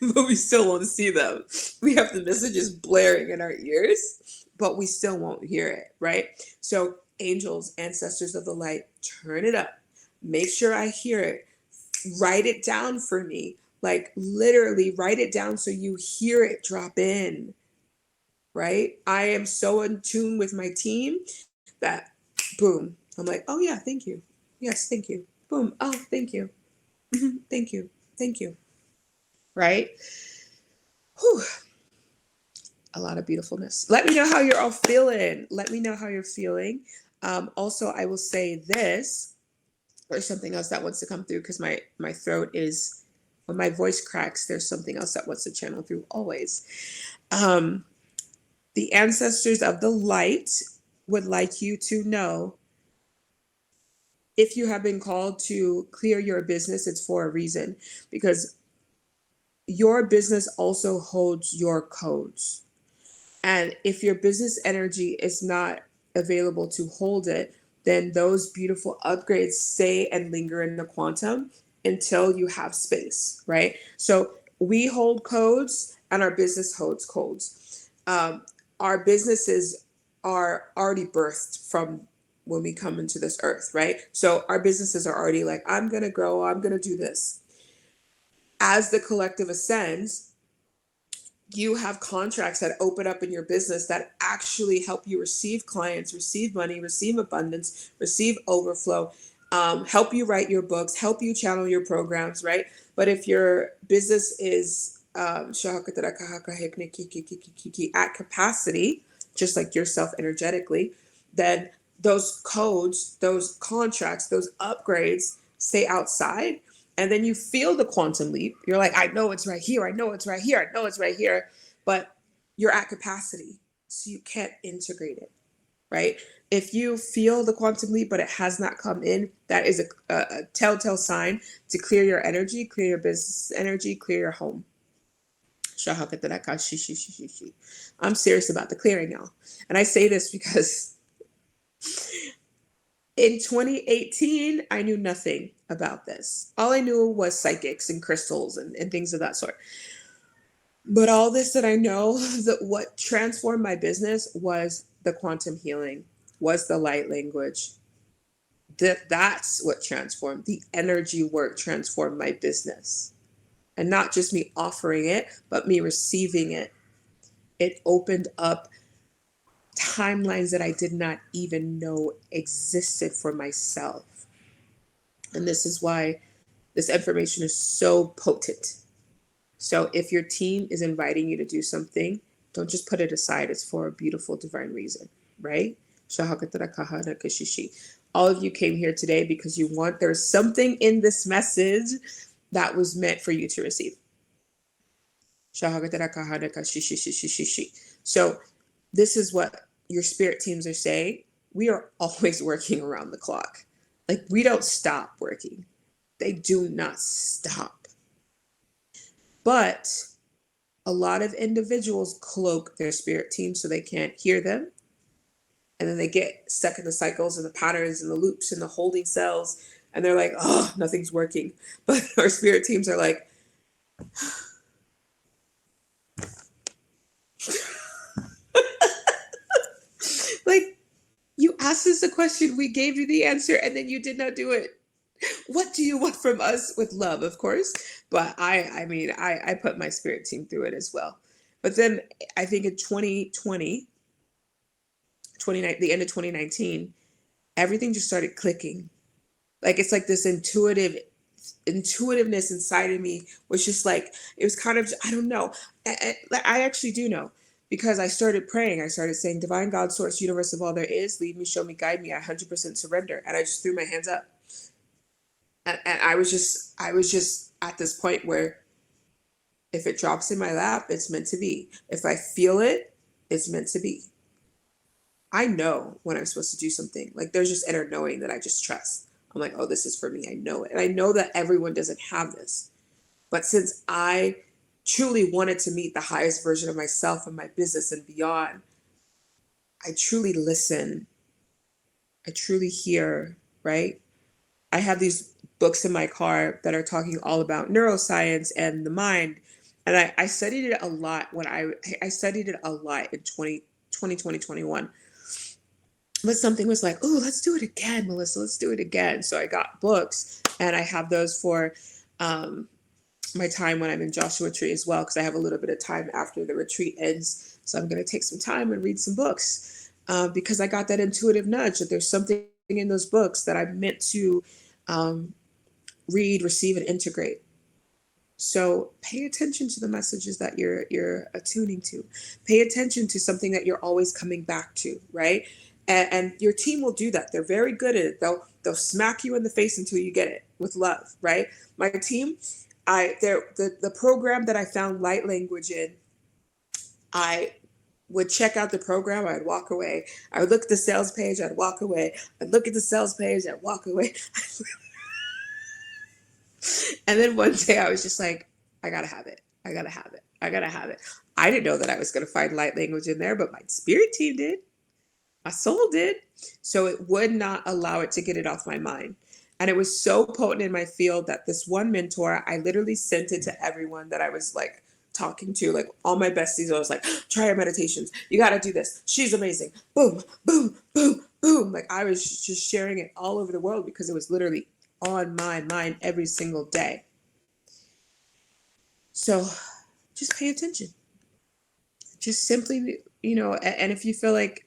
but we still won't see them. We have the messages blaring in our ears, but we still won't hear it, right? So, angels, ancestors of the light, turn it up. Make sure I hear it. Write it down for me. Like, literally, write it down so you hear it drop in, right? I am so in tune with my team that, boom, I'm like, oh, yeah, thank you. Yes, thank you. Boom. Oh, thank you. Thank you. Thank you. Right? Whew. A lot of beautifulness. Let me know how you're all feeling. Let me know how you're feeling. Also, I will say this, or something else that wants to come through because my throat is, when my voice cracks, there's something else that wants to channel through always. The ancestors of the light would like you to know, if you have been called to clear your business, it's for a reason, because your business also holds your codes. And if your business energy is not available to hold it, then those beautiful upgrades stay and linger in the quantum until you have space, right? So we hold codes and our business holds codes. Our businesses are already birthed from when we come into this earth, right? So our businesses are already like, I'm going to grow, I'm going to do this. As the collective ascends, you have contracts that open up in your business that actually help you receive clients, receive money, receive abundance, receive overflow, help you write your books, help you channel your programs, right? But if your business is at capacity, just like yourself energetically, then those codes, those contracts, those upgrades stay outside, and then you feel the quantum leap. You're like, I know it's right here. I know it's right here. I know it's right here. But you're at capacity. So you can't integrate it, right? If you feel the quantum leap, but it has not come in, that is a telltale sign to clear your energy, clear your business energy, clear your home. I'm serious about the clearing, y'all. And I say this because in 2018, I knew nothing about this. All I knew was psychics and crystals and things of that sort. But all this that I know, that what transformed my business was the quantum healing, was the light language. That's what transformed. The energy work transformed my business. And not just me offering it, but me receiving it. It opened up timelines that I did not even know existed for myself. And this is why this information is so potent. So if your team is inviting you to do something, don't just put it aside. It's for a beautiful divine reason, right? All of you came here today because there's something in this message that was meant for you to receive. So this is what your spirit teams are saying. we are always working around the clock. Like, we don't stop working. They do not stop. But a lot of individuals cloak their spirit team so they can't hear them. And then they get stuck in the cycles and the patterns and the loops and the holding cells. And they're like, oh, nothing's working. But our spirit teams are like, like, you asked us a question, we gave you the answer, and then you did not do it. What do you want from us? With love, of course. But I mean, I put my spirit team through it as well. But then I think in 2020, the end of 2019, everything just started clicking. Like, it's like this intuitiveness inside of me was just like, it was kind of, I don't know. I actually do know, because I started praying. I started saying, divine God, source, universe of all there is, lead me, show me, guide me. I 100% surrender. And I just threw my hands up. And I was just at this point where if it drops in my lap, it's meant to be. If I feel it, it's meant to be. I know when I'm supposed to do something. Like, there's just inner knowing that I just trust. I'm like, oh, this is for me. I know it. And I know that everyone doesn't have this. But since I truly wanted to meet the highest version of myself and my business and beyond, I truly listen. I truly hear, right? I have these books in my car that are talking all about neuroscience and the mind. And I studied it a lot when I studied it a lot in 2021. But something was like, oh, let's do it again, Melissa, let's do it again. So I got books, and I have those for um, my time when I'm in Joshua Tree as well, because I have a little bit of time after the retreat ends. So I'm going to take some time and read some books, because I got that intuitive nudge that there's something in those books that I'm meant to um, read, receive, and integrate. So pay attention to the messages that you're attuning to. Pay attention to something that you're always coming back to, right? And your team will do that. They're very good at it. They'll smack you in the face until you get it with love, right? My team, the program that I found light language in, I would check out the program, I'd walk away. I would look at the sales page, I'd walk away. I'd look at the sales page, I'd walk away. And then one day I was just like, I gotta have it. I gotta have it. I gotta have it. I didn't know that I was gonna find light language in there, but my spirit team did. My soul did. So it would not allow it to get it off my mind. And it was so potent in my field that this one mentor, I literally sent it to everyone that I was like talking to, like all my besties. I was like, try her meditations. You gotta do this. She's amazing. Boom, boom, boom, boom. Like, I was just sharing it all over the world because it was literally on my mind every single day. So just pay attention. Just simply, and if you feel like,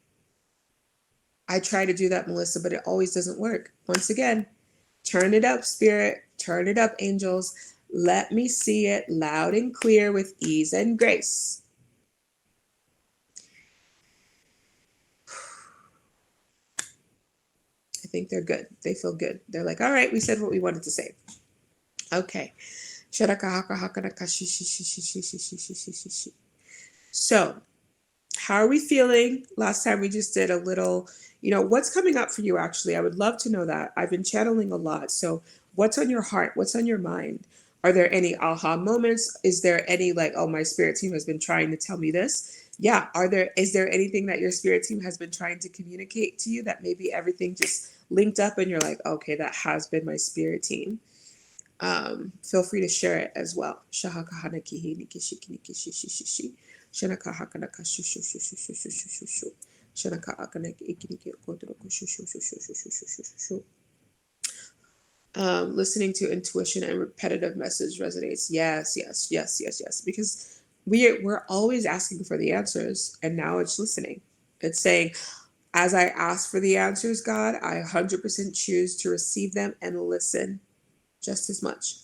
I try to do that, Melissa, but it always doesn't work. Once again, turn it up, spirit. Turn it up, angels. Let me see it loud and clear with ease and grace. I think they're good. They feel good. They're like, all right, we said what we wanted to say. Okay. So, how are we feeling? Last time we just did a little, what's coming up for you actually? I would love to know that. I've been channeling a lot. So, what's on your heart? What's on your mind? Are there any aha moments? Is there any like, oh, my spirit team has been trying to tell me this? Yeah. Is there anything that your spirit team has been trying to communicate to you that maybe everything just linked up and you're like, okay, that has been my spirit team? Feel free to share it as well. Listening to intuition and repetitive message resonates. Yes, yes, yes, yes, yes. Because we're always asking for the answers, and now it's listening. It's saying, as I ask for the answers, God, I 100% choose to receive them and listen just as much.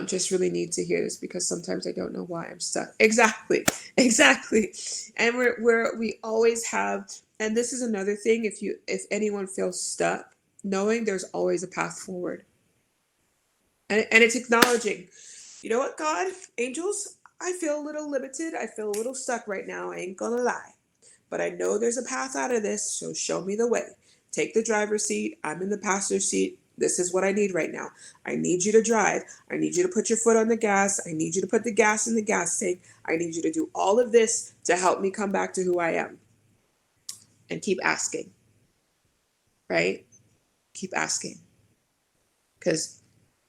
Just really need to hear this because sometimes I don't know why I'm stuck. Exactly, exactly. And we always have, and this is another thing. If anyone feels stuck, knowing there's always a path forward, and it's acknowledging, you know what, God, angels, I feel a little limited. I feel a little stuck right now. I ain't gonna lie, but I know there's a path out of this, so show me the way. Take the driver's seat. I'm in the passenger seat. This is what I need right now. I need you to drive. I need you to put your foot on the gas. I need you to put the gas in the gas tank. I need you to do all of this to help me come back to who I am. And keep asking, right? Keep asking. Because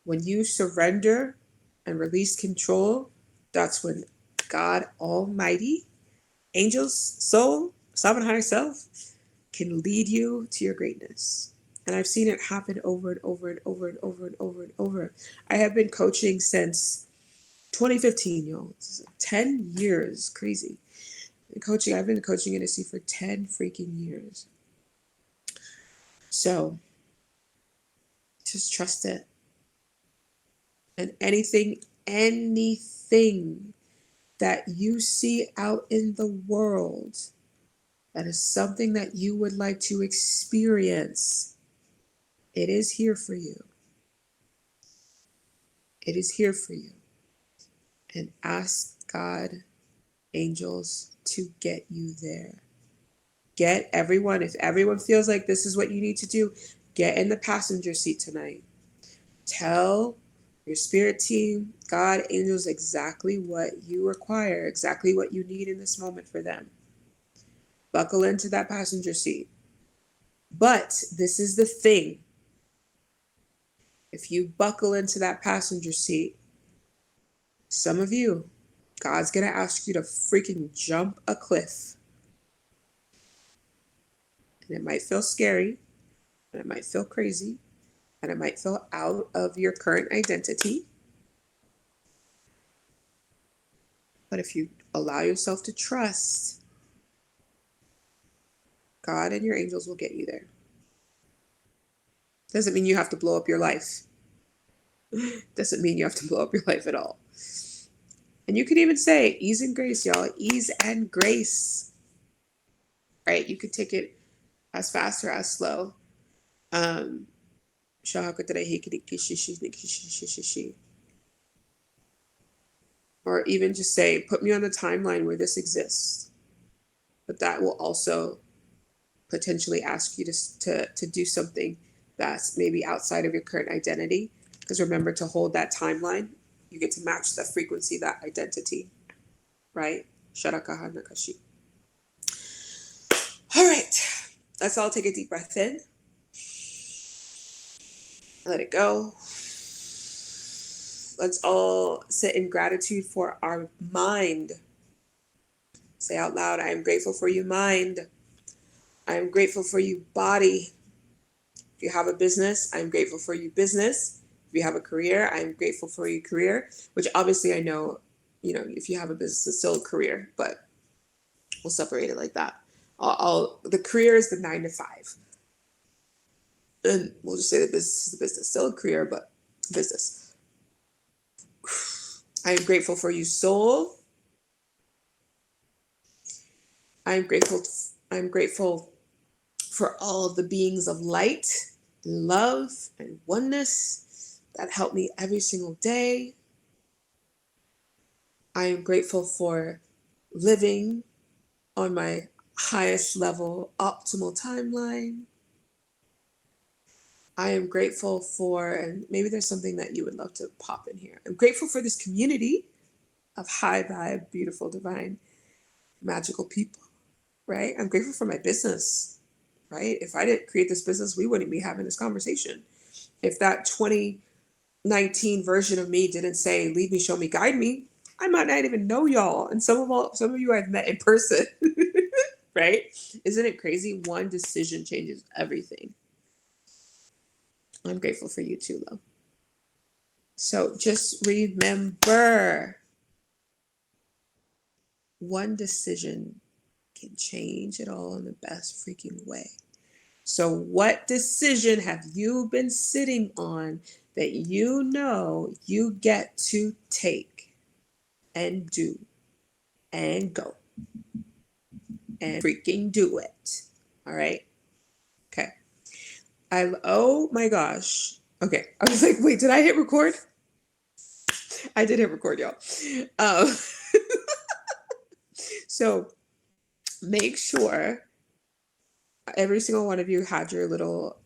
when you surrender and release control, that's when God Almighty, angels, soul, sovereign higher self, can lead you to your greatness. And I've seen it happen over and over and over and over and over and over. I have been coaching since 2015, y'all. 10 years. Crazy. Coaching, I've been in the coaching industry for 10 freaking years. So just trust it. And anything that you see out in the world that is something that you would like to experience, it is here for you. It is here for you. And ask God, angels, to get you there. If everyone feels like this is what you need to do, get in the passenger seat tonight. Tell your spirit team, God, angels, exactly what you require, exactly what you need in this moment for them. Buckle into that passenger seat. But this is the thing. If you buckle into that passenger seat, some of you, God's going to ask you to freaking jump a cliff. And it might feel scary, and it might feel crazy, and it might feel out of your current identity. But if you allow yourself to trust, God and your angels will get you there. Doesn't mean you have to blow up your life. Doesn't mean you have to blow up your life at all. And you could even say ease and grace, y'all. Ease and grace. Right? You could take it as fast or as slow. Or even just say, put me on the timeline where this exists. But that will also potentially ask you to do something that's maybe outside of your current identity. Because remember, to hold that timeline, you get to match the frequency, that identity, right? Sharakaha Nakashi. All right, let's all take a deep breath in. Let it go. Let's all sit in gratitude for our mind. Say out loud, I am grateful for you, mind. I am grateful for you, body. If you have a business, I'm grateful for you, business. If you have a career, I'm grateful for you, career. Which obviously I know, if you have a business, it's still a career, but we'll separate it like that. The career is the 9 to 5. And we'll just say the business is the business. Still a career, but business. I am grateful for you, soul. I'm grateful for all of the beings of light, love, and oneness that help me every single day. I am grateful for living on my highest level optimal timeline. I am grateful for, and maybe there's something that you would love to pop in here. I'm grateful for this community of high vibe, beautiful, divine, magical people, right? I'm grateful for my business, right? If I didn't create this business, we wouldn't be having this conversation. If that 2019 version of me didn't say, lead me, show me, guide me, I might not even know y'all. And some of you I've met in person, right? Isn't it crazy? One decision changes everything. I'm grateful for you too, though. So just remember, one decision can change it all in the best freaking way. So what decision have you been sitting on that you get to take and do and go and freaking do it? All right? Okay. Oh my gosh. Okay. I was like, wait, did I hit record? I did hit record, y'all. Um, so make sure every single one of you had your little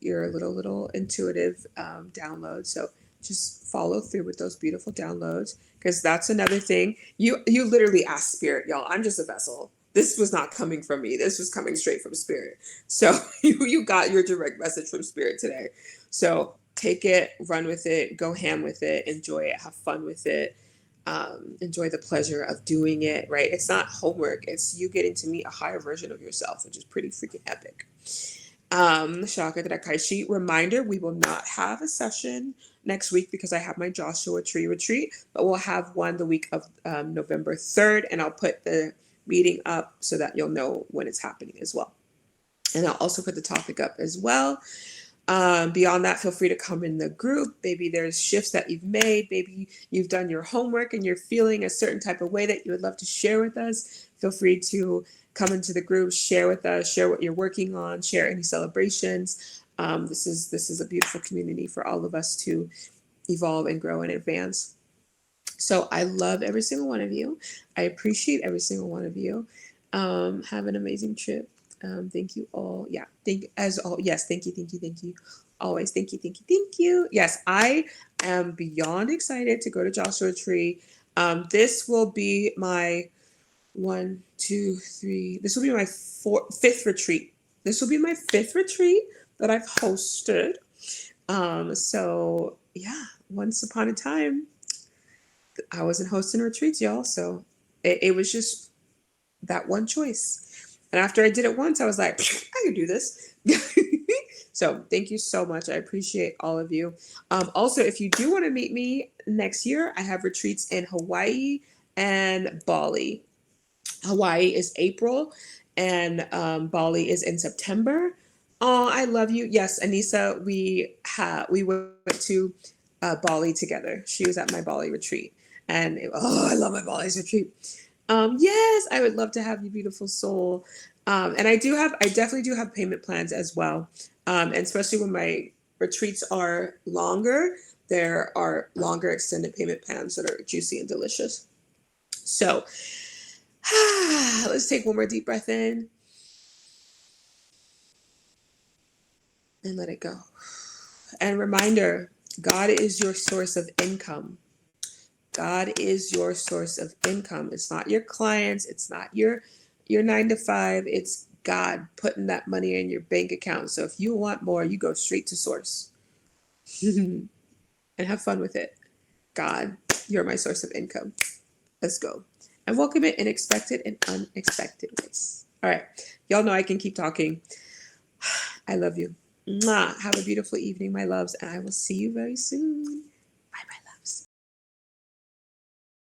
intuitive download. So just follow through with those beautiful downloads, because that's another thing. You literally ask spirit, y'all. I'm just a vessel. This was not coming from me. This was coming straight from spirit. So you got your direct message from spirit today. So take it, run with it, go ham with it, enjoy it, have fun with it. Enjoy the pleasure of doing it, right? It's not homework, it's you getting to meet a higher version of yourself, which is pretty freaking epic. Shaka Tadakaishi. Reminder, we will not have a session next week because I have my Joshua Tree retreat, but we'll have one the week of November 3rd, and I'll put the meeting up so that you'll know when it's happening as well. And I'll also put the topic up as well. Beyond that, feel free to come in the group. Maybe there's shifts that you've made. Maybe you've done your homework and you're feeling a certain type of way that you would love to share with us. Feel free to come into the group, share with us, share what you're working on, share any celebrations. This is a beautiful community for all of us to evolve and grow and advance. So I love every single one of you. I appreciate every single one of you. Have an amazing trip. Thank you all. Yeah. Yes. Thank you. Thank you. Thank you. Always. Thank you. Thank you. Thank you. Yes. I am beyond excited to go to Joshua Tree. This will be my 1, 2, 3. This will be my fifth retreat. This will be my fifth retreat that I've hosted. So yeah, once upon a time, I wasn't hosting retreats, y'all. So it was just that one choice. And after I did it once, I was like, I can do this. So thank you so much. I appreciate all of you. Also, if you do want to meet me next year, I have retreats in Hawaii and Bali. Hawaii is April, and Bali is in September. Oh, I love you. Yes, Anissa, we went to Bali together. She was at my Bali retreat, and I love my Bali's retreat. Yes, I would love to have you, beautiful soul. And I definitely do have payment plans as well. And especially when my retreats are longer, there are longer extended payment plans that are juicy and delicious. So let's take one more deep breath in and let it go. And reminder, God is your source of income. God is your source of income. It's not your clients. It's not your 9 to 5. It's God putting that money in your bank account. So if you want more, you go straight to source and have fun with it. God, you're my source of income. Let's go. And welcome it in expected and unexpected ways. All right. Y'all know I can keep talking. I love you. Mwah. Have a beautiful evening, my loves, and I will see you very soon. Bye bye.